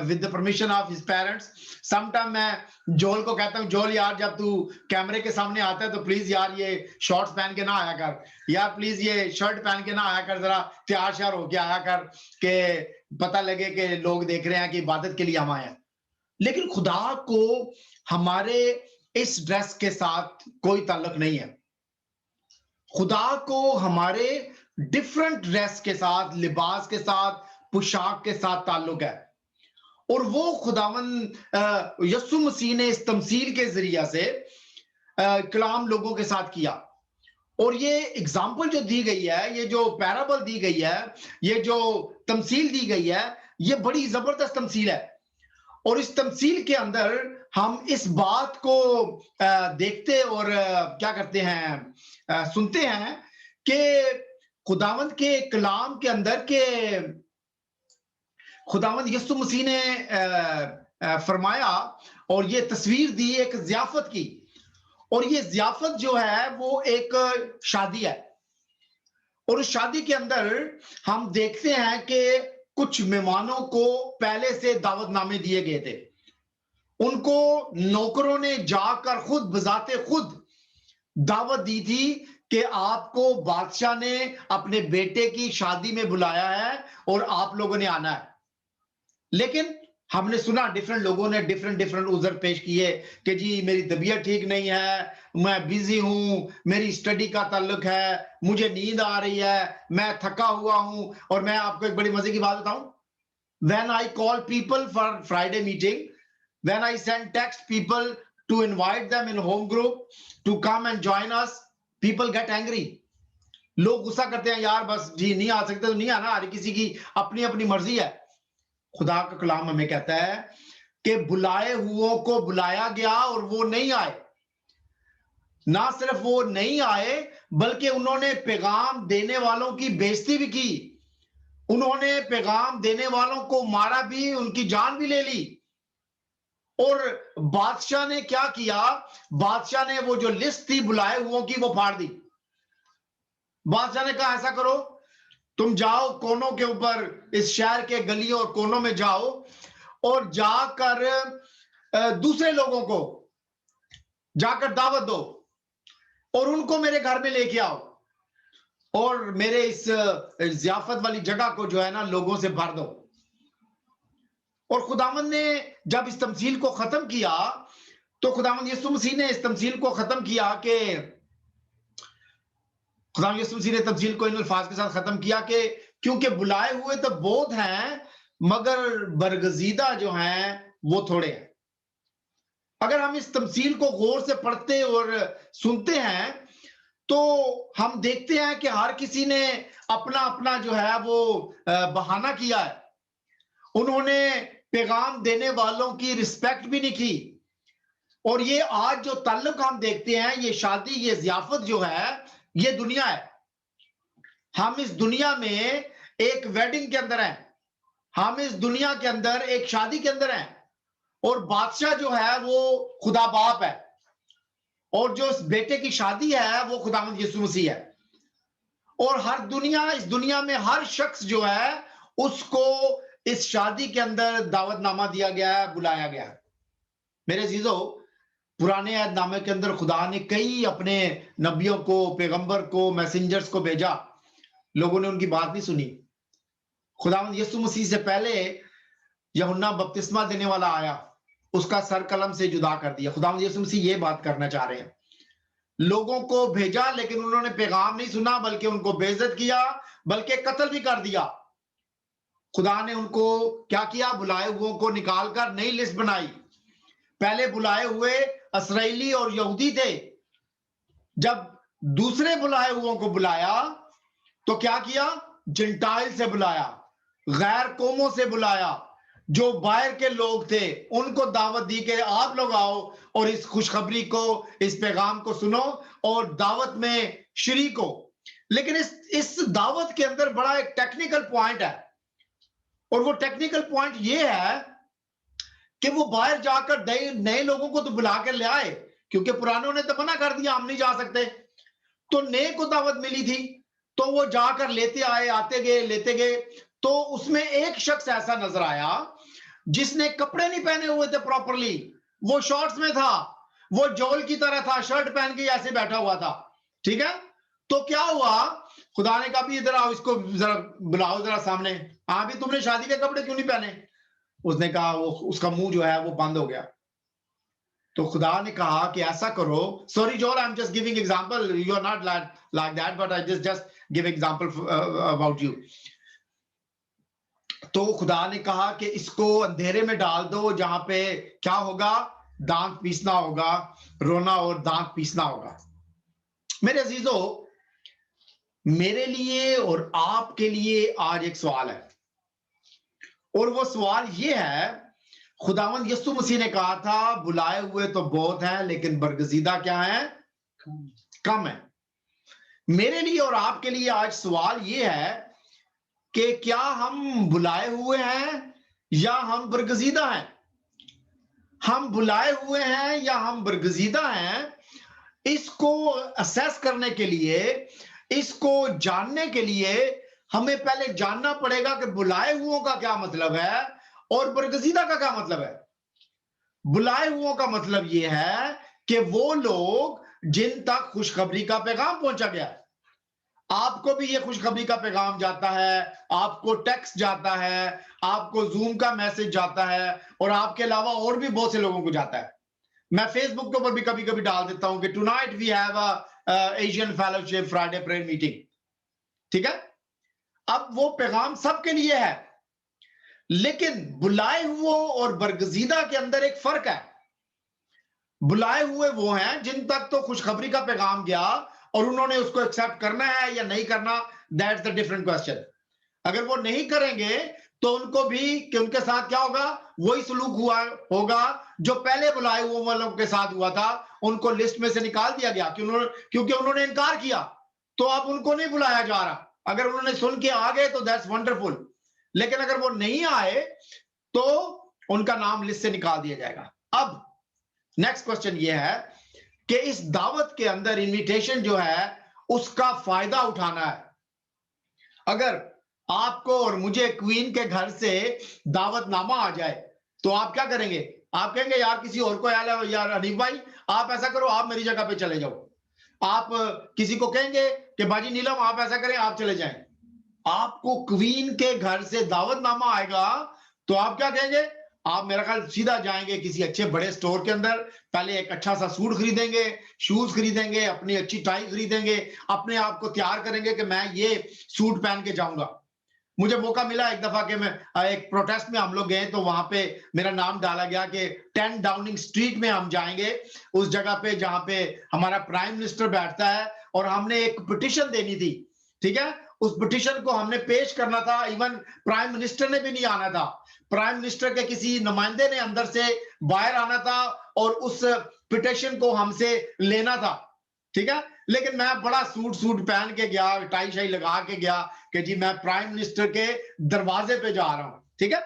with the permission of his parents. Sometime मैं Joel को कहता हूँ, Joel यार जब तू कैमरे के सामने आता है तो प्लीज यार ये शॉर्ट्स पहन के ना आया कर, यार प्लीज ये शर्ट पहन के ना आया कर, जरा तैयार श्यार होके आया कर कि पता लगे कि लोग देख रहे हैं कि इबादत के लिए हम आए हैं। लेकिन खुदा को हमारे इस ड्रेस के साथ कोई ताल्लुक नहीं है, खुदा को हमारे डिफरेंट ड्रेस के साथ, लिबास के साथ, पोशाक के साथ ताल्लुक है। और वो खुदावन यस्सु मसीह ने इस तमसील के जरिए से कलाम लोगों के साथ किया। और ये एग्जाम्पल जो दी गई है, ये जो पैराबल दी गई है, ये जो तमसील दी गई है, ये बड़ी जबरदस्त तमसील है। और इस तमसील के अंदर हम इस बात को देखते और क्या करते हैं, सुनते हैं कि खुदावंद के कलाम के अंदर के खुदावंद यीशु मसीह ने फरमाया और ये तस्वीर दी एक ज़ियाफत की। और ये ज़ियाफत जो है वो एक शादी है, और उस शादी के अंदर हम देखते हैं कि कुछ मेहमानों को पहले से दावतनामे दिए गए थे, उनको नौकरों ने जाकर खुद बजाते खुद दावत दी थी कि आपको बादशाह ने अपने बेटे की शादी में बुलाया है और आप लोगों ने आना है। लेकिन हमने सुना डिफरेंट लोगों ने डिफरेंट उज़र पेश किए कि जी मेरी तबीयत ठीक नहीं है, मैं बिजी हूं, मेरी स्टडी का ताल्लुक है, मुझे नींद आ रही है, मैं थका हुआ हूं। और मैं आपको एक बड़ी मजे की बात बताऊं, when I call people for Friday meeting, when I send text people to invite them in home group to come and join us, people get angry. लोग गुस्सा करते हैं, यार बस जी नहीं आ सकते तो नहीं आना, हर किसी की अपनी अपनी मर्जी है। खुदा का कलाम हमें कहता है कि बुलाए हुओं को बुलाया गया और वो नहीं आए। ना सिर्फ वो नहीं आए बल्कि उन्होंने पैगाम देने वालों की बेइज्जती भी की, उन्होंने पैगाम देने वालों को मारा भी, उनकी जान भी ले ली। और बादशाह ने क्या किया, बादशाह ने वो जो लिस्ट थी बुलाए हुओं की वो फाड़ दी। बादशाह ने कहा ऐसा करो, तुम जाओ कोनों के ऊपर, इस शहर के गलियों और कोनों में जाओ और जाकर दूसरे लोगों को जाकर दावत दो और उनको मेरे घर में लेके आओ और मेरे इस जियाफत वाली जगह को जो है ना लोगों से भर दो। और खुदावंद ने जब इस तमसील को खत्म किया तो खुदावंद यीशु मसीह ने इस तमसील को खत्म किया कि खुदावंद यीशु मसीह ने तमसील को इन अल्फाज के साथ खत्म किया कि क्योंकि बुलाए हुए तो बहुत हैं मगर बरगजीदा जो हैं वो थोड़े हैं। अगर हम इस तमसील को गौर से पढ़ते और सुनते हैं तो हम देखते हैं कि हर किसी ने अपना अपना जो है वो बहाना किया है। उन्होंने पैगाम देने वालों की रिस्पेक्ट भी नहीं की। और ये आज जो ताल्लुक हम देखते हैं, ये शादी, ये जियाफत जो है, ये दुनिया है। हम इस दुनिया में एक वेडिंग के अंदर हैं, हम इस दुनिया के अंदर एक शादी के अंदर हैं और बादशाह जो है वो खुदा बाप है और जो इस बेटे की शादी है वो खुदावंद यीशु मसीह है। और इस दुनिया में हर शख्स जो है उसको इस शादी के अंदर दावतनामा दिया गया है, बुलाया गया है। मेरे अजीजों, पुराने अहदनामे के अंदर खुदा ने कई अपने नबियों को, पैगंबर को, मैसेंजर्स को भेजा, लोगों ने उनकी बात नहीं सुनी। खुदावंद यीशु मसीह से पहले यूहन्ना बपतिस्मा देने वाला आया, उसका सर कलम से जुदा कर दिया। खुदावंद यीशु मसीह ये बात करना चाह रहे हैं, लोगों को भेजा लेकिन उन्होंने पैगाम नहीं सुना, बल्कि उनको बेइज्जत किया, बल्कि कत्ल भी कर दिया। खुदा ने उनको क्या किया? बुलाए हुओं को निकालकर नई लिस्ट बनाई। पहले बुलाए हुए इसराइली और यहूदी थे, जब दूसरे बुलाए हुओं को बुलाया तो क्या किया? जिंटाइल से बुलाया, गैर कौमों से बुलाया, जो बाहर के लोग थे उनको दावत दी कि आप लोग आओ और इस खुशखबरी को, इस पैगाम को सुनो और दावत में शरीक हो। लेकिन इस दावत के अंदर बड़ा एक टेक्निकल पॉइंट है और वो टेक्निकल पॉइंट ये है कि वो बाहर जाकर नए लोगों को तो बुला कर ले आए, क्योंकि पुरानों ने तो मना कर दिया हम नहीं जा सकते, तो नए को दावत मिली थी तो वो जाकर लेते आए, आते गए, लेते गए। तो उसमें एक शख्स ऐसा नजर आया जिसने कपड़े नहीं पहने हुए थे प्रॉपरली, वो शॉर्ट्स में था, वो जोल की तरह था, शर्ट पहन के ऐसे बैठा हुआ था। ठीक है, तो क्या हुआ? खुदा ने कहा भी इधर आओ, इसको जरा बुलाओ जरा सामने। हाँ भी तुमने शादी के कपड़े क्यों नहीं पहने? उसने कहा वो उसका मुंह जो है वो बंद हो गया। तो खुदा ने कहा कि ऐसा करो, sorry Joel, I am just giving example, you are not like that, but I just give example about you. तो खुदा ने कहा कि इसको अंधेरे में डाल दो, जहां पे क्या होगा? दांत पीसना होगा, रोना और दांत पीसना होगा। मेरे अजीजों, मेरे लिए और आपके लिए आज एक सवाल है, और वो सवाल ये है, खुदावंद यीशु मसीह ने कहा था बुलाए हुए तो बहुत हैं लेकिन बरगजीदा क्या है? कम है। मेरे लिए और आपके लिए आज सवाल ये है कि क्या हम बुलाए हुए हैं या हम बरगजीदा हैं? हम बुलाए हुए हैं या हम बरगजीदा हैं? इसको असेस करने के लिए, इसको जानने के लिए हमें पहले जानना पड़ेगा कि बुलाए हुओं का क्या मतलब है और बरगजीदा का क्या मतलब है। बुलाए हुओं का मतलब यह है कि वो लोग जिन तक खुशखबरी का पैगाम पहुंचा गया है। आपको भी ये खुशखबरी का पैगाम जाता है, आपको टेक्स्ट जाता है, आपको जूम का मैसेज जाता है और आपके अलावा और भी बहुत से लोगों को जाता है। मैं फेसबुक के ऊपर भी कभी कभी डाल देता हूं कि tonight we have a Asian fellowship Friday prayer meeting. ठीक है, अब वो पैगाम सबके लिए है, लेकिन बुलाए हुए और बरगजीदा के अंदर एक फर्क है। बुलाए हुए वो हैं जिन तक तो खुशखबरी का पैगाम गया और उन्होंने उसको एक्सेप्ट करना है या नहीं करना, दैट्स द डिफरेंट क्वेश्चन। अगर वो नहीं करेंगे तो उनको भी कि उनके साथ क्या होगा? वही सलूक हुआ होगा जो पहले बुलाए हुए वालों के साथ हुआ था। उनको लिस्ट में से निकाल दिया गया क्योंकि उन्होंने इनकार किया, तो अब उनको नहीं बुलाया जा रहा। अगर उन्होंने सुन के आ गए तो दैट्स वंडरफुल, लेकिन अगर वो नहीं आए तो उनका नाम लिस्ट से निकाल दिया जाएगा। अब नेक्स्ट क्वेश्चन ये है कि इस दावत के अंदर इनविटेशन जो है उसका फायदा उठाना है। अगर आपको और मुझे क्वीन के घर से दावतनामा आ जाए तो आप क्या करेंगे? आप कहेंगे यार किसी और को यार हनीफ भाई आप ऐसा करो, आप मेरी जगह पे चले जाओ। आप किसी को कहेंगे कि बाजी नीलम आप ऐसा करें, आप चले जाएं। आपको क्वीन के घर से दावतनामा आएगा तो आप क्या कहेंगे? आप मेरा ख्याल सीधा जाएंगे किसी अच्छे बड़े स्टोर के अंदर, पहले एक अच्छा सा सूट खरीदेंगे, शूज खरीदेंगे, अपनी अच्छी टाई खरीदेंगे, अपने आप को तैयार करेंगे कि मैं ये सूट पहन के जाऊंगा। मुझे मौका मिला एक दफा कि मैं एक प्रोटेस्ट में हम लोग गए तो वहां पे मेरा नाम डाला गया कि 10 डाउनिंग स्ट्रीट में हम जाएंगे, उस जगह पे जहां पे हमारा प्राइम मिनिस्टर बैठता है, और हमने एक पिटिशन देनी थी। ठीक है, उस पिटिशन को हमने पेश करना था। इवन प्राइम मिनिस्टर ने भी नहीं आना था, प्राइम मिनिस्टर के किसी नुमाइंदे ने अंदर से बाहर आना था और उस पिटिशन को हमसे लेना था। ठीक है, लेकिन मैं बड़ा सूट पहन के गया, टाई शाई लगा के गया कि जी मैं प्राइम मिनिस्टर के दरवाजे पे जा रहा हूं। ठीक है,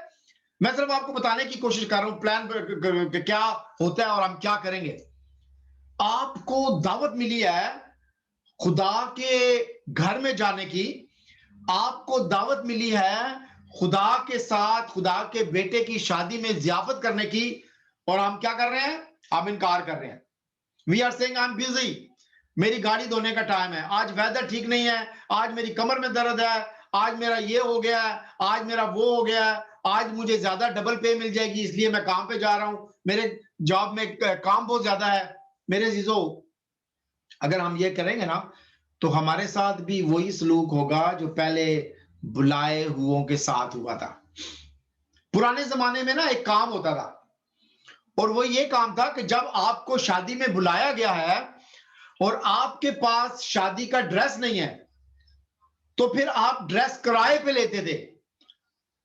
मैं सिर्फ आपको बताने की कोशिश कर रहा हूं प्लान क्या होता है और हम क्या करेंगे। आपको दावत मिली है खुदा के घर में जाने की, आपको दावत मिली है खुदा के साथ खुदा के बेटे की शादी में जियाफत करने की, और हम क्या कर रहे हैं? हम इनकार कर रहे हैं। We are saying I am busy, मेरी गाड़ी धोने का टाइम है, आज वेदर ठीक नहीं है, आज मेरी कमर में दर्द है, आज मेरा ये हो गया है, आज मेरा वो हो गया है, आज मुझे ज्यादा डबल पे मिल जाएगी इसलिए मैं काम पे जा रहा हूं, मेरे जॉब में काम बहुत ज्यादा है। मेरे जीजो, अगर हम ये करेंगे ना तो हमारे साथ भी वही सलूक होगा जो पहले बुलाए हुओं के साथ हुआ था। पुराने जमाने में ना एक काम होता था, और वो ये काम था कि जब आपको शादी में बुलाया गया है और आपके पास शादी का ड्रेस नहीं है तो फिर आप ड्रेस किराए पे लेते थे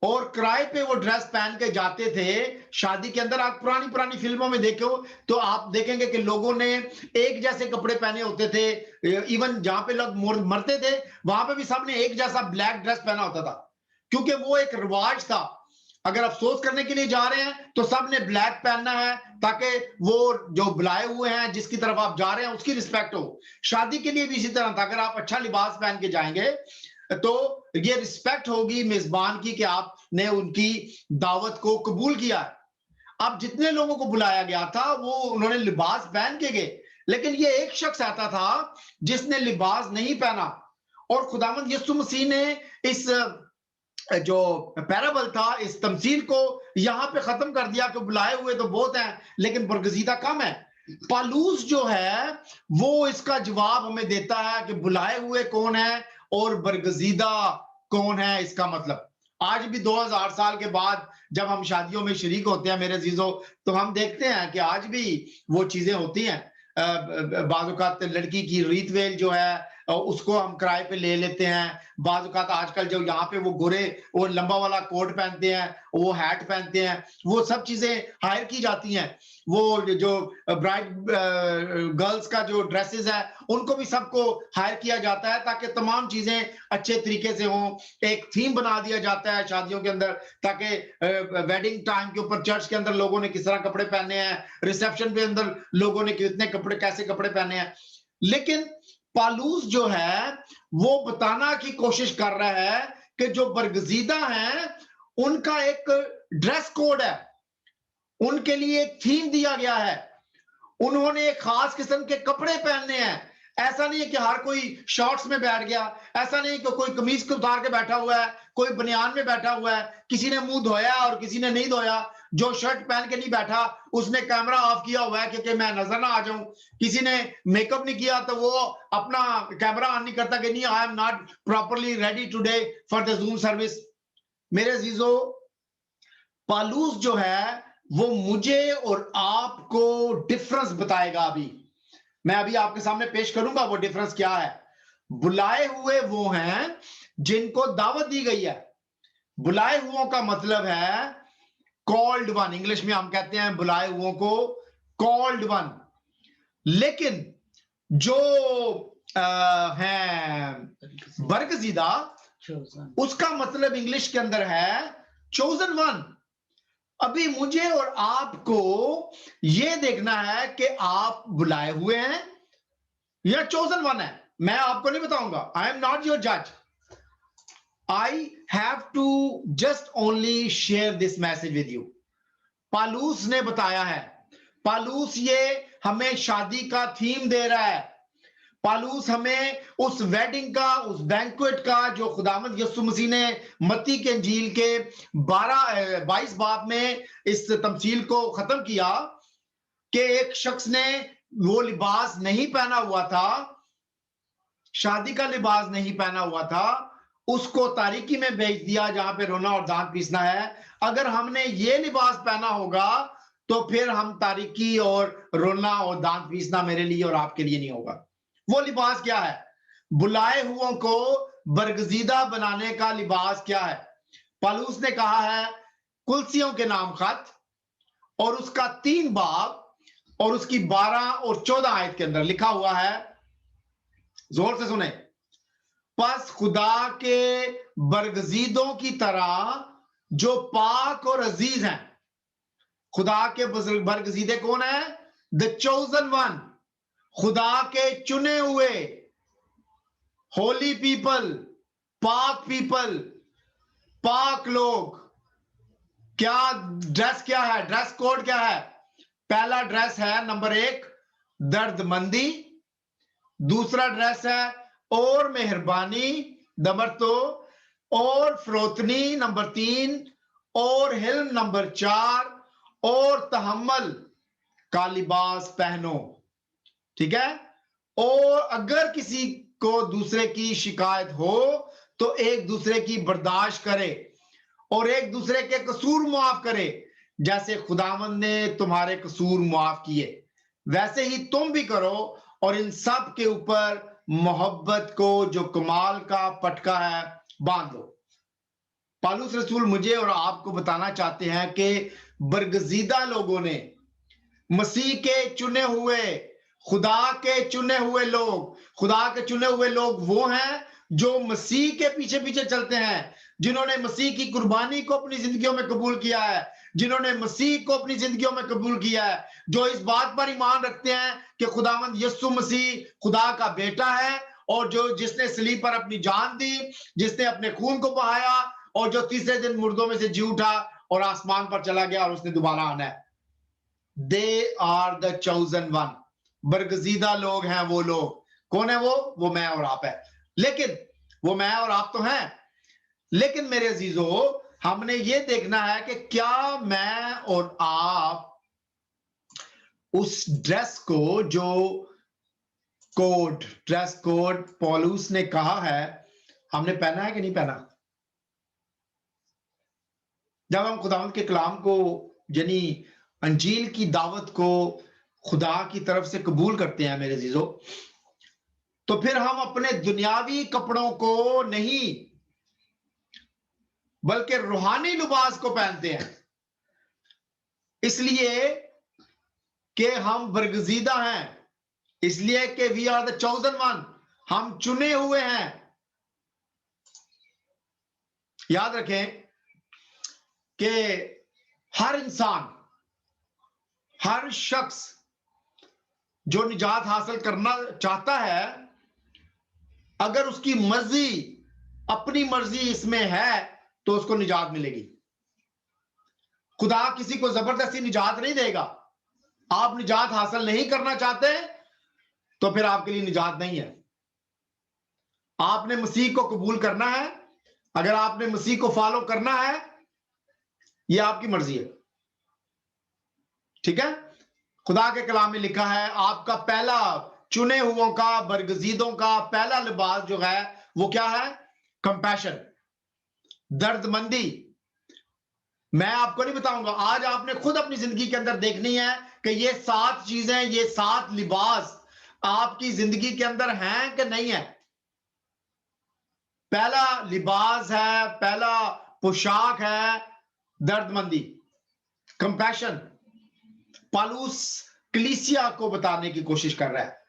और किराए पे वो ड्रेस पहन के जाते थे शादी के अंदर। आप पुरानी फिल्मों में देखो तो आप देखेंगे कि लोगों ने एक जैसे कपड़े पहने होते थे, इवन जहां पे लोग मरते थे वहां पे भी सबने एक जैसा ब्लैक ड्रेस पहना होता था, क्योंकि वो एक रिवाज था। अगर अफसोस करने के लिए जा रहे हैं तो सबने ब्लैक पहनना है ताकि वो जो बुलाए हुए हैं जिसकी तरफ आप जा रहे हैं उसकी रिस्पेक्ट हो। शादी के लिए भी इसी तरह था, अगर आप अच्छा लिबास पहन के जाएंगे तो ये रिस्पेक्ट होगी मेजबान की कि आपने उनकी दावत को कबूल किया है। अब जितने लोगों को बुलाया गया था वो उन्होंने लिबास पहन के गए, लेकिन ये एक शख्स आता था जिसने लिबास नहीं पहना, और खुदावंद यीशु मसीह ने इस जो पैराबल था, इस तमसील को यहां पे खत्म कर दिया कि बुलाए हुए तो बहुत हैं लेकिन बरगजीदा कम है। पालूस जो है वो इसका जवाब हमें देता है कि बुलाए हुए कौन है और बरगजीदा कौन है। इसका मतलब आज भी 2000 साल के बाद जब हम शादियों में शरीक होते हैं मेरे अजीजों, तो हम देखते हैं कि आज भी वो चीजें होती हैं। बाज़ लड़की की रीत वेल जो है उसको हम किराए पे ले लेते हैं। बाज़ आजकल जो यहाँ पे वो गोरे वो लंबा वाला कोट पहनते हैं, वो हैट पहनते हैं, वो सब चीजें हायर की जाती हैं। वो जो ब्राइड गर्ल्स का जो ड्रेसेस है उनको भी सबको हायर किया जाता है ताकि तमाम चीजें अच्छे तरीके से हों। एक थीम बना दिया जाता है शादियों के अंदर ताकि वेडिंग टाइम के ऊपर चर्च के अंदर लोगों ने किस तरह कपड़े पहने हैं, रिसेप्शन के अंदर लोगों ने कितने कपड़े कैसे कपड़े पहने हैं। लेकिन पालूस जो है वो बताना की कोशिश कर रहा है कि जो बरगजीदा हैं उनका एक ड्रेस कोड है, उनके लिए एक थीम दिया गया है, उन्होंने एक खास किस्म के कपड़े पहनने हैं। ऐसा नहीं है कि हर कोई शॉर्ट्स में बैठ गया, ऐसा नहीं कि कोई कमीज को उतार के बैठा हुआ है, कोई बनियान में बैठा हुआ है, किसी ने मुंह धोया और किसी ने नहीं धोया। जो शर्ट पहन के नहीं बैठा उसने कैमरा ऑफ किया हुआ है क्योंकि मैं नजर ना आ जाऊं। किसी ने मेकअप नहीं किया तो वो अपना कैमरा ऑन नहीं करता कि नहीं I am not properly ready today for the zoom service. मेरे अजीजों, पालूस जो है वो मुझे और आपको डिफरेंस बताएगा। मैं अभी आपके सामने पेश करूंगा वो डिफरेंस क्या है। बुलाए हुए वो हैं जिनको दावत दी गई है। बुलाए हुओं का मतलब है कॉल्ड वन, इंग्लिश में हम कहते हैं बुलाए हुओं को कॉल्ड वन। लेकिन जो हैं बरगजीदा, उसका मतलब इंग्लिश के अंदर है चोजन वन। अभी मुझे और आपको ये देखना है कि आप बुलाए हुए हैं या चोजन वन है। मैं आपको नहीं बताऊंगा, आई एम नॉट योर जज, I have to just only share this message with you. पालूस ने बताया है, पालूस ये हमें शादी का थीम दे रहा है, पालूस हमें उस वेडिंग का, उस बैंक्वेट का जो खुदावंद यीशु मसीह ने मत्ती के इंजील के 22 बाब में इस तमसील को खत्म किया कि एक शख्स ने वो लिबास नहीं पहना हुआ था, शादी का लिबास नहीं पहना हुआ था, उसको तारीकी में भेज दिया जहां पे रोना और दांत पीसना है। अगर हमने ये लिबास पहना होगा तो फिर हम तारीकी और रोना और दांत पीसना मेरे लिए और आपके लिए नहीं होगा। वो लिबास क्या है? बुलाए हुओं को बरगजीदा बनाने का लिबास क्या है? पालूस ने कहा है कुलसियों के नाम खत और उसका 3 बाब और उसकी 12 और 14 आयत के अंदर लिखा हुआ है, जोर से सुने, बस खुदा के बरगजीदों की तरह जो पाक और अजीज हैं। खुदा के बरगजीदे कौन है? द चोजन वन, खुदा के चुने हुए, होली पीपल, पीपल, पाक लोग। क्या ड्रेस क्या है? ड्रेस कोड क्या है? पहला ड्रेस है नंबर 1 दर्दमंदी, दूसरा ड्रेस है और मेहरबानी, नंबर 2 और फरोतनी, नंबर 3 और हिल्म, नंबर 4 और तहम्मल का लिबास पहनो। ठीक है? और अगर किसी को दूसरे की शिकायत हो तो एक दूसरे की बर्दाश्त करे और एक दूसरे के कसूर माफ करे, जैसे खुदावंद ने तुम्हारे कसूर माफ किए वैसे ही तुम भी करो, और इन सब के ऊपर मोहब्बत को जो कमाल का पटका है बांध लो। पालूस रसूल मुझे और आपको बताना चाहते हैं कि बरगजीदा लोगों ने, मसीह के चुने हुए, खुदा के चुने हुए लोग, खुदा के चुने हुए लोग वो हैं जो मसीह के पीछे पीछे चलते हैं, जिन्होंने मसीह की कुर्बानी को अपनी जिंदगियों में कबूल किया है, जिन्होंने मसीह को अपनी जिंदगियों में कबूल किया है, जो इस बात पर ईमान रखते हैं कि खुदावंद यीशु मसीह खुदा का बेटा है और जो जिसने सलीब पर अपनी जान दी, जिसने अपने खून को बहाया और जो तीसरे दिन मुर्दों में से जी उठा और आसमान पर चला गया और उसने दोबारा आना है। They are the chosen one, बरगजीदा लोग हैं वो लोग। कौन है वो मैं और आप है। लेकिन वो मैं और आप तो हैं, लेकिन मेरे अजीजों हमने ये देखना है कि क्या मैं और आप उस ड्रेस को, जो कोड, ड्रेस कोड पौलुस ने कहा है, हमने पहना है कि नहीं पहना? जब हम खुदावंद के कलाम को, यानी अंजील की दावत को खुदा की तरफ से कबूल करते हैं मेरे अजीजों, तो फिर हम अपने दुनियावी कपड़ों को नहीं बल्कि रूहानी लिबास को पहनते हैं, इसलिए कि हम बरगजीदा हैं, इसलिए कि we are the chosen one, हम चुने हुए हैं। याद रखें कि हर इंसान, हर शख्स जो निजात हासिल करना चाहता है, अगर उसकी मर्जी, अपनी मर्जी इसमें है तो उसको निजात मिलेगी। खुदा किसी को जबरदस्ती निजात नहीं देगा। आप निजात हासिल नहीं करना चाहते तो फिर आपके लिए निजात नहीं है। आपने मसीह को कबूल करना है, अगर आपने मसीह को फॉलो करना है, यह आपकी मर्जी है। ठीक है? खुदा के कलाम में लिखा है आपका पहला, चुने हुओं का, बरगजीदों का पहला लिबास जो है वो क्या है? कंपैशन, दर्दमंदी। मैं आपको नहीं बताऊंगा, आज आपने खुद अपनी जिंदगी के अंदर देखनी है कि ये 7 चीजें, ये 7 लिबास आपकी जिंदगी के अंदर हैं कि नहीं है। पहला लिबास है, पहला पोशाक है दर्दमंदी, कंपैशन। पालूस कलीसिया को बताने की कोशिश कर रहा है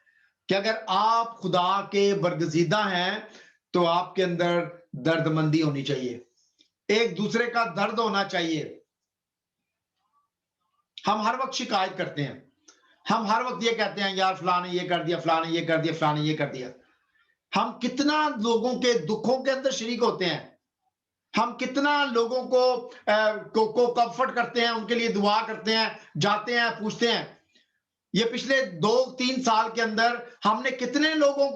कि अगर आप खुदा के बरगजीदा हैं तो आपके अंदर दर्दमंदी होनी चाहिए, एक दूसरे का दर्द होना चाहिए। हम हर वक्त शिकायत करते हैं, हम हर वक्त ये कहते हैं यार फलाने ये कर दिया, फलाने ये कर दिया, फलाने ये कर दिया। हम कितना लोगों के दुखों के अंदर शरीक होते हैं, हम कितना लोगों को कंफर्ट करते हैं, उनके लिए दुआ करते हैं, जाते हैं, पूछते हैं। ये पिछले 2-3 साल के अंदर हमने कितने लोगों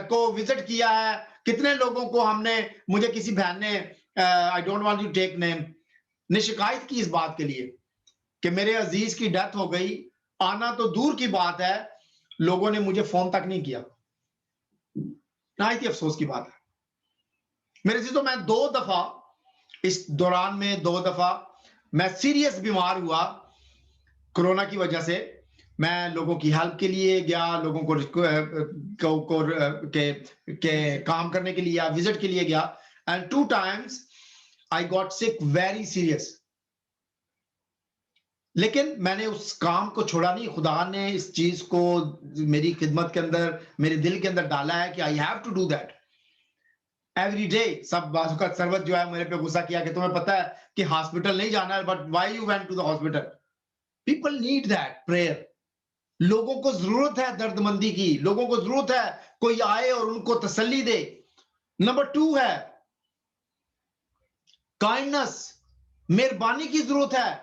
को विजिट किया है, कितने लोगों को हमने, मुझे किसी बहन ने, I don't want to take name, ने शिकायत की इस बात के लिए कि मेरे अजीज की डेथ हो गई, आना तो दूर की बात है, लोगों ने मुझे फोन तक नहीं किया। नहायत ही अफसोस की बात है मेरे से। तो मैं 2 दफा इस दौरान में 2 दफा मैं सीरियस बीमार हुआ कोरोना की वजह से। मैं लोगों की हेल्प के लिए गया, लोगों को के काम करने के लिए, विजिट के लिए गया, and 2 times I got sick very serious. लेकिन मैंने उस काम को छोड़ा नहीं। खुदा ने इस चीज को मेरी खिदमत के अंदर, मेरे दिल के अंदर डाला है कि I have to do that every day. सब बाजू का सरवत जो है मेरे पे गुस्सा किया कि तुम्हें पता है कि हॉस्पिटल नहीं जाना है, but why you went to the hospital? People need that prayer. लोगों को जरूरत है दर्दमंदी की, लोगों को जरूरत है कोई आए और उनको तसल्ली दे। नंबर 2 है काइंडनेस, मेहरबानी की जरूरत है।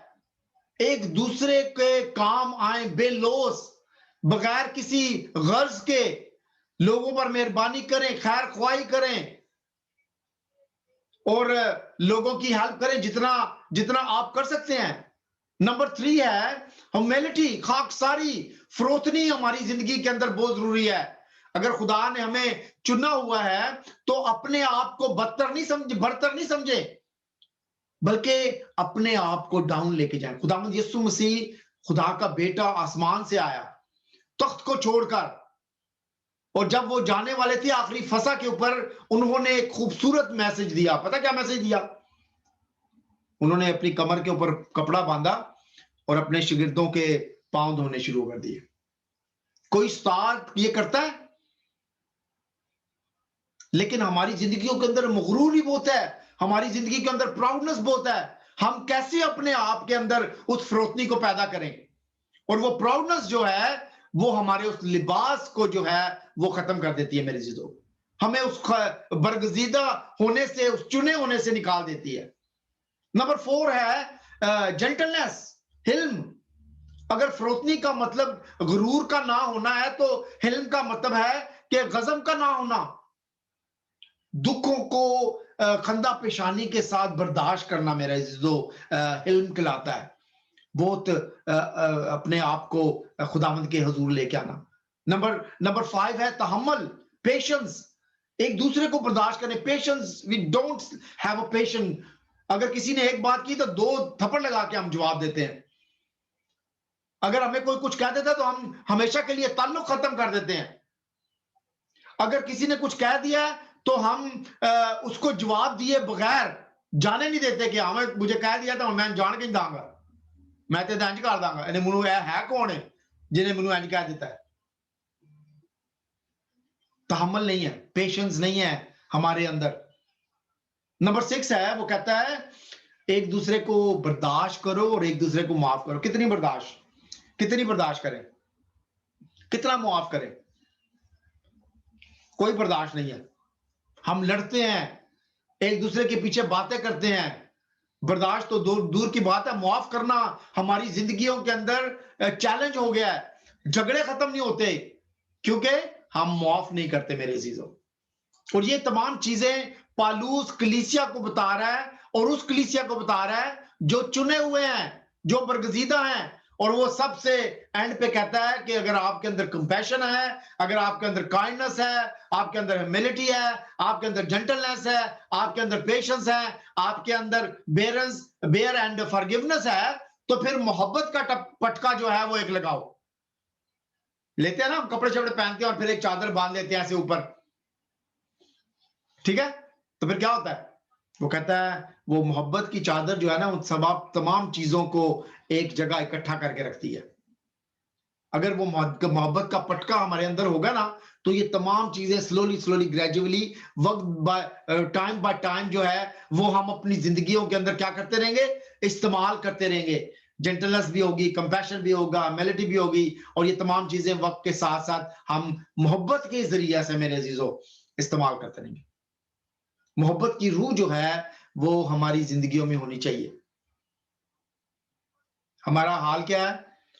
एक दूसरे के काम आए बेलोस, बगैर किसी गर्ज के लोगों पर मेहरबानी करें, खैर ख्वाही करें और लोगों की हेल्प करें जितना आप कर सकते हैं। नंबर 3 है ह्यूमिलिटी, खाकसारी, फरोतनी हमारी जिंदगी के अंदर बहुत जरूरी है। अगर खुदा ने हमें चुना हुआ है तो अपने आप को बदतर नहीं समझे, बल्कि अपने आप को डाउन लेके जाए। खुदावंद यीशु मसीह, खुदा का बेटा, आसमान से आया तख्त को छोड़कर, और जब वो जाने वाले थे आखिरी फसा के ऊपर, उन्होंने एक खूबसूरत मैसेज दिया। पता क्या मैसेज दिया? उन्होंने अपनी कमर के ऊपर कपड़ा बांधा और अपने शागिर्दों के पांव धोने शुरू कर दिए। कोई उस्ताद ये करता है? लेकिन हमारी जिंदगियों के अंदर मगरूरी बहुत है, हमारी जिंदगी के अंदर प्राउडनेस बहुत है। हम कैसे अपने आप के अंदर उस फरोतनी को पैदा करें? और वो प्राउडनेस जो है वो हमारे उस लिबास को जो है वो खत्म कर देती है मेरे जीजों। हमें उस बरगजीदा होने से, उस चुने होने से निकाल देती है। नंबर 4 है जेंटलनेस, हिल्म। अगर फरोतनी का मतलब गुरूर का ना होना है तो हिल्म का मतलब है कि गजब का ना होना, दुखों को खंदा पेशानी के साथ बर्दाश्त करना मेरा जीजों हिल्म कहलाता है। बहुत अपने आप को खुदावंद के हुजूर लेके आना। नंबर 5 है तहम्मुल, पेशेंस, एक दूसरे को बर्दाश्त करने। Patience, we don't have a patience. अगर किसी ने एक बात की तो 2 थप्पड़ लगा के हम जवाब देते हैं। अगर हमें कोई कुछ कह देता है तो हम हमेशा के लिए ताल्लुक खत्म कर देते हैं। अगर किसी ने कुछ कह दिया तो हम उसको जवाब दिए बगैर जाने नहीं देते कि हमें मुझे कह दिया तो मैं जान के नहीं दांगा, मैं तो इंज कर दांगा। इन्हें मैनू है कौन है जिन्हें मैनू इंज कह देता है? तहम्मुल नहीं है, पेशेंस नहीं है हमारे अंदर। नंबर 6 है, वो कहता है एक दूसरे को बर्दाश्त करो और एक दूसरे को माफ करो। कितनी बर्दाश्त करें, कितना माफ करें? कोई बर्दाश्त नहीं है। हम लड़ते हैं, एक दूसरे के पीछे बातें करते हैं। बर्दाश्त तो दूर की बात है, माफ करना हमारी जिंदगियों के अंदर चैलेंज हो गया है। झगड़े खत्म नहीं होते क्योंकि हम माफ नहीं करते मेरे अजीजों। और ये तमाम चीजें पालूस कलीसिया को बता रहा है, और उस कलीसिया को बता रहा है जो चुने हुए हैं, जो बरगजीदा हैं। और वो सबसे एंड पे कहता है कि अगर आपके अंदर कंपैशन है, अगर आपके अंदर काइंडनेस है, आपके अंदर ह्यूमिलिटी है, आपके अंदर जेंटलनेस है, आपके अंदर पेशेंस है, आपके अंदर बेयर एंड फॉरगिवनेस है, तो फिर मोहब्बत का पटका जो है वो एक लगाओ। लेते हैं ना हम, कपड़े शपड़े पहनते हैं और फिर एक चादर बांध लेते हैं ऐसे ऊपर, ठीक है? तो फिर क्या होता है? वो कहता है वो मोहब्बत की चादर जो है ना, उन तमाम चीजों को एक जगह इकट्ठा करके रखती है। अगर वो मोहब्बत का पटका हमारे अंदर होगा ना, तो ये तमाम चीजें slowly gradually time by time जो है वो हम अपनी जिंदगियों के अंदर क्या करते रहेंगे? इस्तेमाल करते रहेंगे। जेंटलनेस भी होगी, कंपैशन भी होगा, मेलिटी भी होगी, और ये तमाम चीजें वक्त के साथ साथ हम मोहब्बत के जरिए से मेरे अजीजों इस्तेमाल करते रहेंगे। मोहब्बत की रूह जो है वो हमारी जिंदगियों में होनी चाहिए। हमारा हाल क्या है?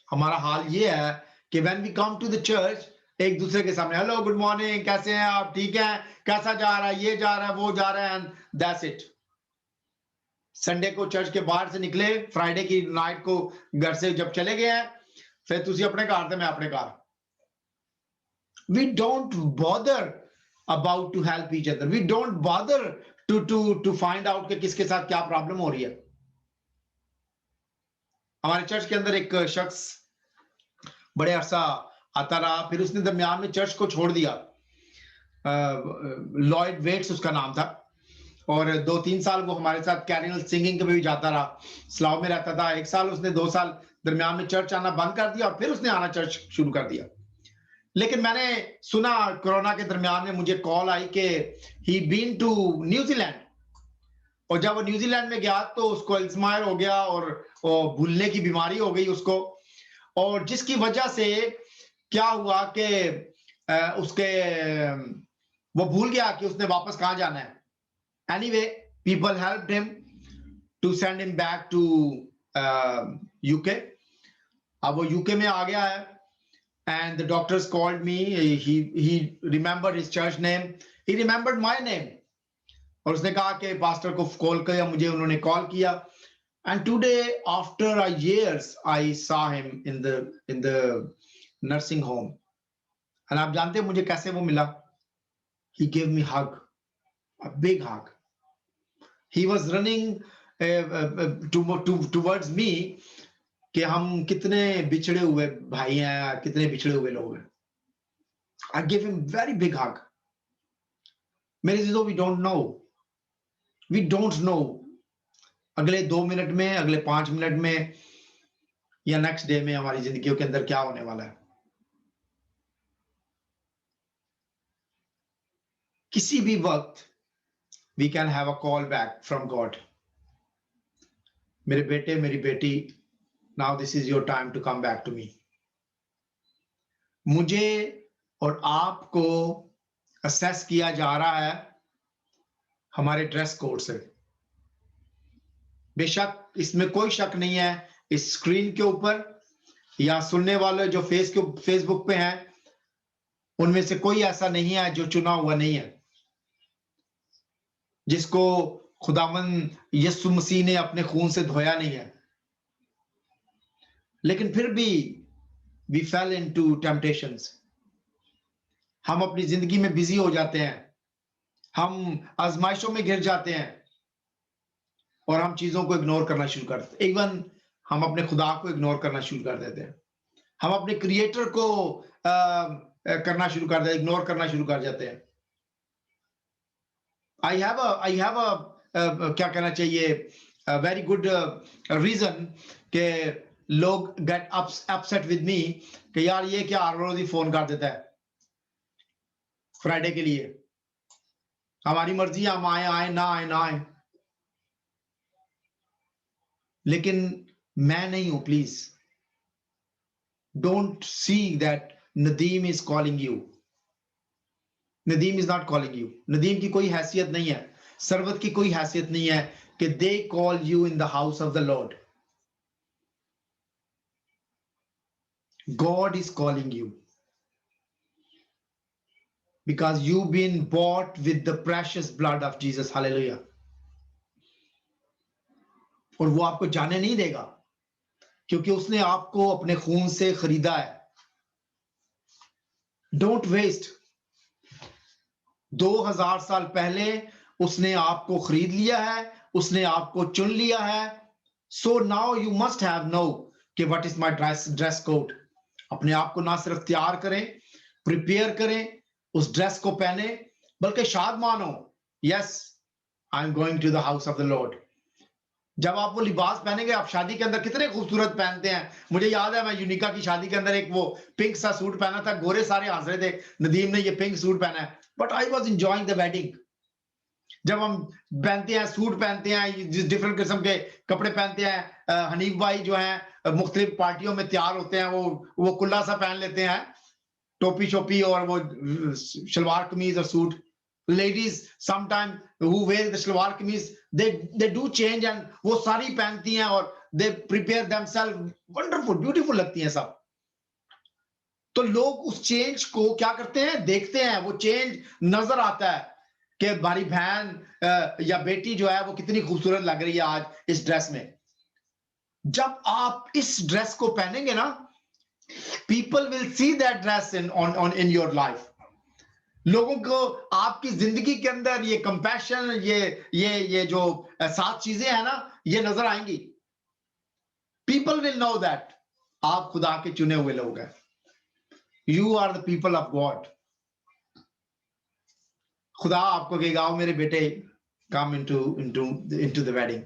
हमारा हाल ये है कि when we come to the church, एक दूसरे के सामने हेलो गुड मॉर्निंग, कैसे हैं आप, ठीक हैं, कैसा जा रहा है, ये जा रहा है, वो जा रहा है, एंड दैट्स इट। संडे को चर्च के बाहर से निकले, फ्राइडे की नाइट को घर से जब चले गए हैं, फिर तुसी अपने घर थे, मैं अपने घर। We don't bother about to help each other, we don't bother to find out कि किसके साथ क्या प्रॉब्लम हो रही है। हमारे चर्च के अंदर एक शख्स बड़े अरसा आता रहा, फिर उसने दरमियान में चर्च को छोड़ दिया। लॉयड वेट्स उसका नाम था, और 2-3 साल वो हमारे साथ कैरिनल सिंगिंग के भी जाता रहा, स्लाव में रहता था। 1 साल उसने 2 साल दरमियान में चर्च आना बंद कर दिया, और फिर उसने आना चर्च शुरू कर दिया। लेकिन मैंने सुना कोरोना के दरमियान में मुझे कॉल आई कि ही बीन टू न्यूजीलैंड, और जब वो न्यूजीलैंड में गया तो उसको अल्जाइमर हो गया और भूलने की बीमारी हो गई उसको, और जिसकी वजह से क्या हुआ कि उसके वो भूल गया कि उसने वापस कहाँ जाना है। Anyway, people helped him to send him back to UK. अब वो यूके में आ गया है, and the doctors called me, he remembered his church name, he remembered my name, और उसने कहा कि पास्टर को कॉल किया, मुझे उन्होंने कॉल किया, and today after a years I saw him in the nursing home, and आप जानते हैं मुझे कैसे वो मिला? He gave me hug, a big hug. He was running towards me कि हम कितने बिछड़े हुए भाई हैं, कितने बिछड़े हुए लोग हैं। I gave him very big hug. मेरे दोस्तों, we don't know अगले 2 मिनट में, अगले 5 मिनट में, या नेक्स्ट डे में हमारी जिंदगियों के अंदर क्या होने वाला है। किसी भी वक्त we can have a call back from God. मेरे बेटे, मेरी बेटी, now this is your time to come back to me. मुझे और आपको असेस किया जा रहा है हमारे ड्रेस कोड से। बेशक इसमें कोई शक नहीं है, इस स्क्रीन के ऊपर या सुनने वाले जो फेसबुक पे हैं, उनमें से कोई ऐसा नहीं है जो चुना हुआ नहीं है, जिसको खुदावन यीशु मसीह ने अपने खून से धोया नहीं है। लेकिन फिर भी we fell into temptations. हम अपनी जिंदगी में बिजी हो जाते हैं, हम आजमाइशों में घिर जाते हैं, और हम चीजों को इग्नोर करना शुरू कर देते हैं। इवन हम अपने खुदा को इग्नोर करना शुरू कर देते हैं, हम अपने क्रिएटर को करना शुरू कर देते, इग्नोर करना शुरू कर जाते हैं। I have a क्या कहना चाहिए, वेरी गुड रीजन के लोग गेट अपसेट विद मी कि यार ये क्या हर रोज ही फोन कर देता है फ्राइडे के लिए, हमारी मर्जी, हम आए ना आए। लेकिन मैं नहीं हूं। Please don't see that Nadeem is calling you. Nadeem is not calling you. Nadeem की कोई हैसियत नहीं है, सरवत की कोई हैसियत नहीं है कि they call you in the house of the Lord. God is calling you because you've been bought with the precious blood of Jesus. Hallelujah. और वो आपको जाने नहीं देगा क्योंकि उसने आपको अपने खून से खरीदा है। Don't waste. 2000 साल पहले उसने आपको खरीद लिया है, उसने आपको चुन लिया है। So now you must have know कि what is my dress code. अपने आप को ना सिर्फ तैयार करें, प्रिपेयर करें, उस ड्रेस को पहने, बल्कि शाद मानो, yes I am going to the house of the Lord. जब आप वो लिबास पहनेंगे, आप शादी के अंदर कितने खूबसूरत पहनते हैं। मुझे याद है मैं यूनिका की शादी के अंदर एक वो पिंक सा सूट पहना था, गोरे सारे हंस रहे थे, नदीम ने ये पिंक सूट पहना है, but I was enjoying the wedding. जब हम पहनते हैं, सूट पहनते हैं, जिस डिफरेंट किस्म के कपड़े पहनते हैं, हनीफ भाई जो हैं मुख्तलिफ पार्टियों में तैयार होते हैं, वो कुल्ला सा पहन लेते हैं, टोपी शोपी और वो शलवार कमीज और suit. ladies sometimes who wear the shalwar kameez, they do change and वो साड़ी पहनती हैं और they prepare themselves, wonderful, beautiful लगती हैं सब। तो लोग उस चेंज को क्या करते हैं, देखते हैं, वो चेंज नजर आता है कि हमारी बहन या बेटी जो है वो कितनी खूबसूरत लग रही है आज इस ड्रेस में। जब आप इस ड्रेस को पहनेंगे ना, people will see that dress in your life। लोगों को आपकी जिंदगी के अंदर ये कंपैशन, ये जो 7 चीजें हैं ना, ये नजर आएंगी। People will know that आप खुदा के चुने हुए लोग हैं। You are the people of God। खुदा आपको कहेगा, आओ मेरे बेटे, come into the wedding,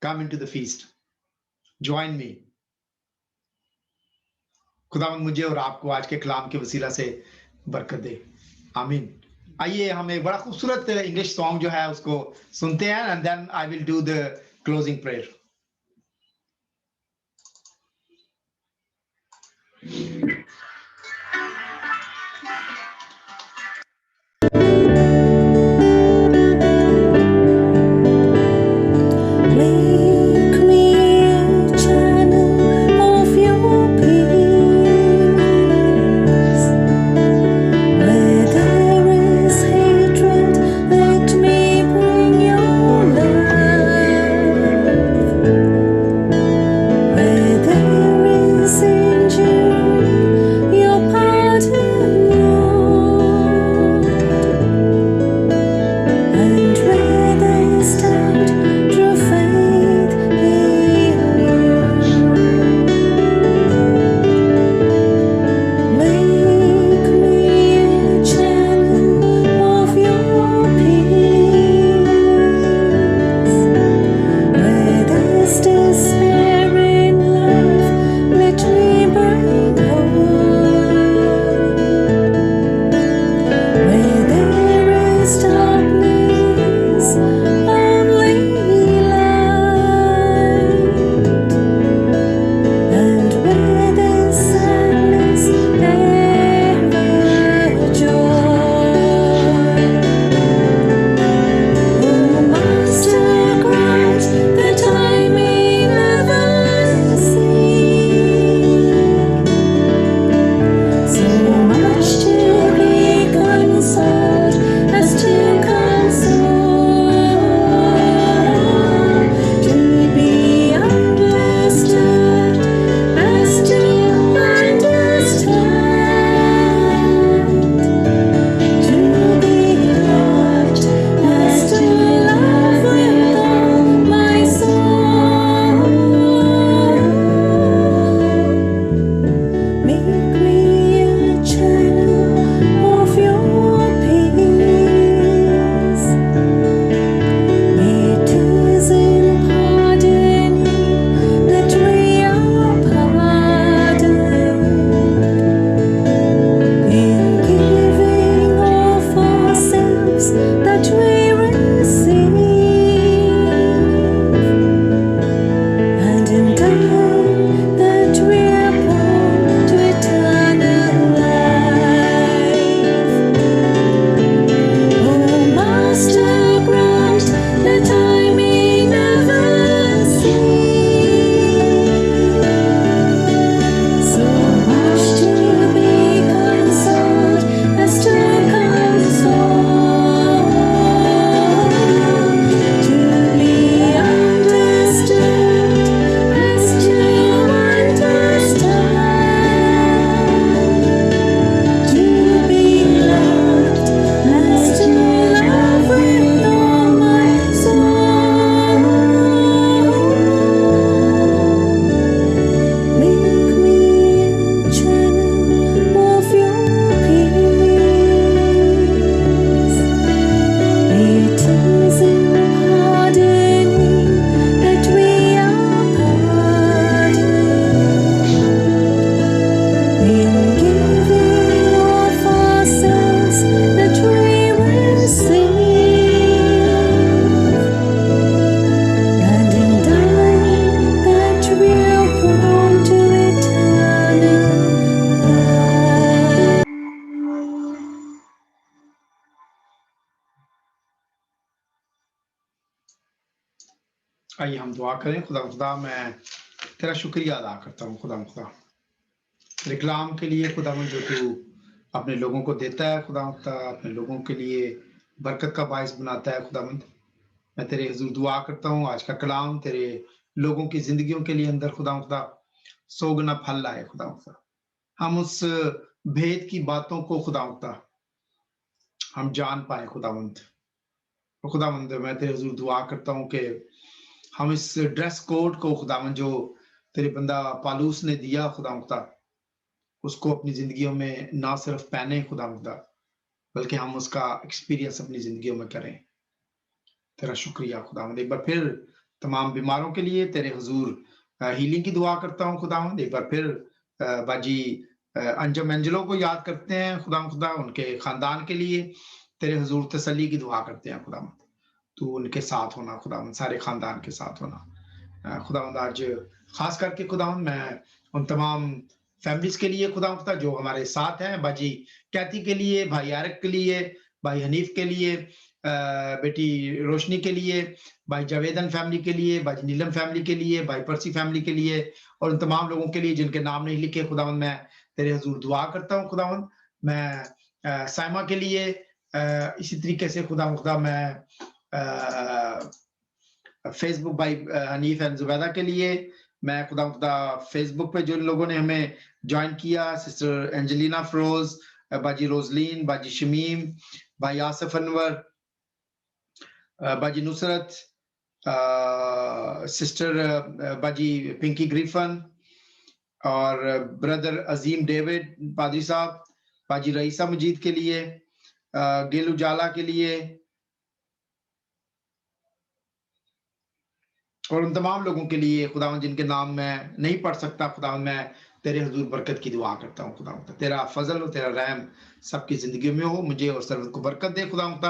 come into the feast, join me। खुदावंद मुझे और आपको आज के कलाम के वसीला से बरकत दे, आमीन। आइए हम एक बड़ा खूबसूरत इंग्लिश सॉन्ग जो है उसको सुनते हैं, and then I will do the closing prayer. Make me a channel of your peace. Where there is hatred, let me bring your love. आइए हम दुआ करें। खुदा मैं तेरा शुक्रिया अदा करता हूँ खुदा तेरे कलाम के लिए खुदा जो तू अपने लोगों को देता है खुदा अपने लोगों के लिए बरकत का बायस बनाता है खुदा मैं तेरे हुजूर दुआ करता हूँ आज का कलाम तेरे लोगों की जिंदगियों के लिए अंदर खुदा 100 गुना फल लाए खुदा हम उस भेद की बातों को खुदा हम जान पाए खुदावंत मैं तेरे हुजूर दुआ करता हूँ कि हम इस ड्रेस कोड को खुदावंत जो तेरे बंदा पालूस ने दिया खुदा उसको अपनी जिंदगियों में ना सिर्फ पहने खुदा बल्कि हम उसका एक्सपीरियंस अपनी जिंदगियों में करें। तेरा शुक्रिया खुदावंद। एक बार फिर तमाम बीमारों के लिए तेरे हुजूर हीलिंग की दुआ करता हूँ खुदावंद। एक बार फिर बाजी अंजम एंजलो को याद करते हैं खुदा उनके खानदान के लिए तेरे हुजूर तसल्ली की दुआ करते हैं खुदावंद। तू उनके साथ होना खुदावंद, सारे खानदान के साथ होना खुदावंद। आज खास करके खुदावंद मैं उन तमाम फैमिलीज के लिए खुदा जो हमारे साथ हैं, बाजी कैथी के लिए, भाई आरिक के लिए, भाई हनीफ के लिए, बेटी रोशनी के लिए, भाई जावेदन फैमिली के लिए, भाई नीलम फैमिली के लिए, भाई परसी फैमिली के लिए और उन तमाम लोगों के लिए जिनके नाम नहीं लिखे खुदावंद मैं तेरे हुजूर दुआ करता हूँ खुदावंद। मैं साइमा के लिए इसी तरीके से खुदा मैं फेसबुक भाई हनीफ एंड जुबैदा के लिए, मैं खुदा फेसबुक पे जो लोगों ने हमें ज्वाइन किया, सिस्टर एंजेलिना फरोज, बाजी रोजलीन, बाजी शमीम, भाई आसिफ अनवर, बाजी नुसरत, सिस्टर बाजी पिंकी ग्रिफन और ब्रदर अजीम डेविड पादरी साहब, बाजी रईसा मजीद के लिए, गेल उजाला के लिए और उन तमाम लोगों के लिए खुदावंद जिनके नाम मैं नहीं पढ़ सकता खुदावंद मैं तेरे हुजूर बरकत की दुआ करता हूँ खुदावंद। तेरा फजल और तेरा रहम सबकी जिंदगी में हो, मुझे और सर्वत को बरकत दे खुदावंद।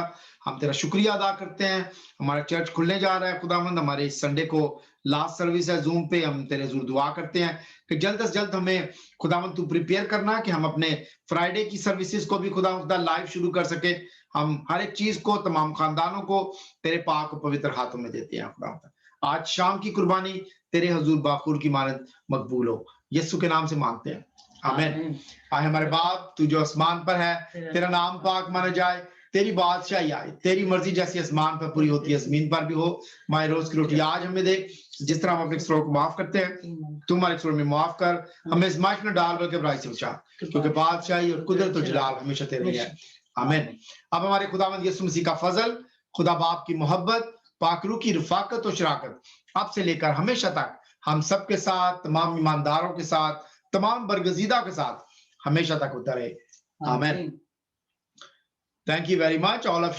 हम तेरा शुक्रिया अदा करते हैं। हमारा चर्च खुलने जा रहा है खुदावंद, हमारे इस संडे को लास्ट सर्विस है जूम पे। हम तेरे हुजूर दुआ करते हैं कि जल्द से जल्द हमें खुदावंद तू प्रिपेयर करना कि हम अपने फ्राइडे की सर्विसेज को भी खुदावंद लाइव शुरू कर सके। हम हर एक चीज को, तमाम खानदानों को तेरे पाक और पवित्र हाथों में देते हैं खुदावंद। आज शाम की कुर्बानी तेरे हुजूर बाखूर की मानद मकबूल हो, यीशु के नाम से मांगते हैं, आमीन। आए हमारे बाप तू जो आसमान पर है, तेरा नाम पाक माना जाए, तेरी बादशाही आए, तेरी मर्जी जैसी आसमान पर पूरी होती है जमीन पर भी हो। हमारे रोज की रोटी आज हमें दे, जिस तरह हम अपने कसूरों को माफ करते हैं तू हमारे कसूरों में माफ कर, हमें आजमाइश में डाल बल्कि बुराई से बचा, क्योंकि बादशाही और कुदरत और जलाल हमेशा तेरी है, आमीन। अब हमारे खुदावंद यीशु मसीह का फजल, खुदा बाप की मोहब्बत, पाकरू की रफाकत और शराकत अब से लेकर हमेशा तक हम सब के साथ, तमाम ईमानदारों के साथ, तमाम बरगजीदा के साथ हमेशा तक होता रहे, आमीन। Thank you very much all of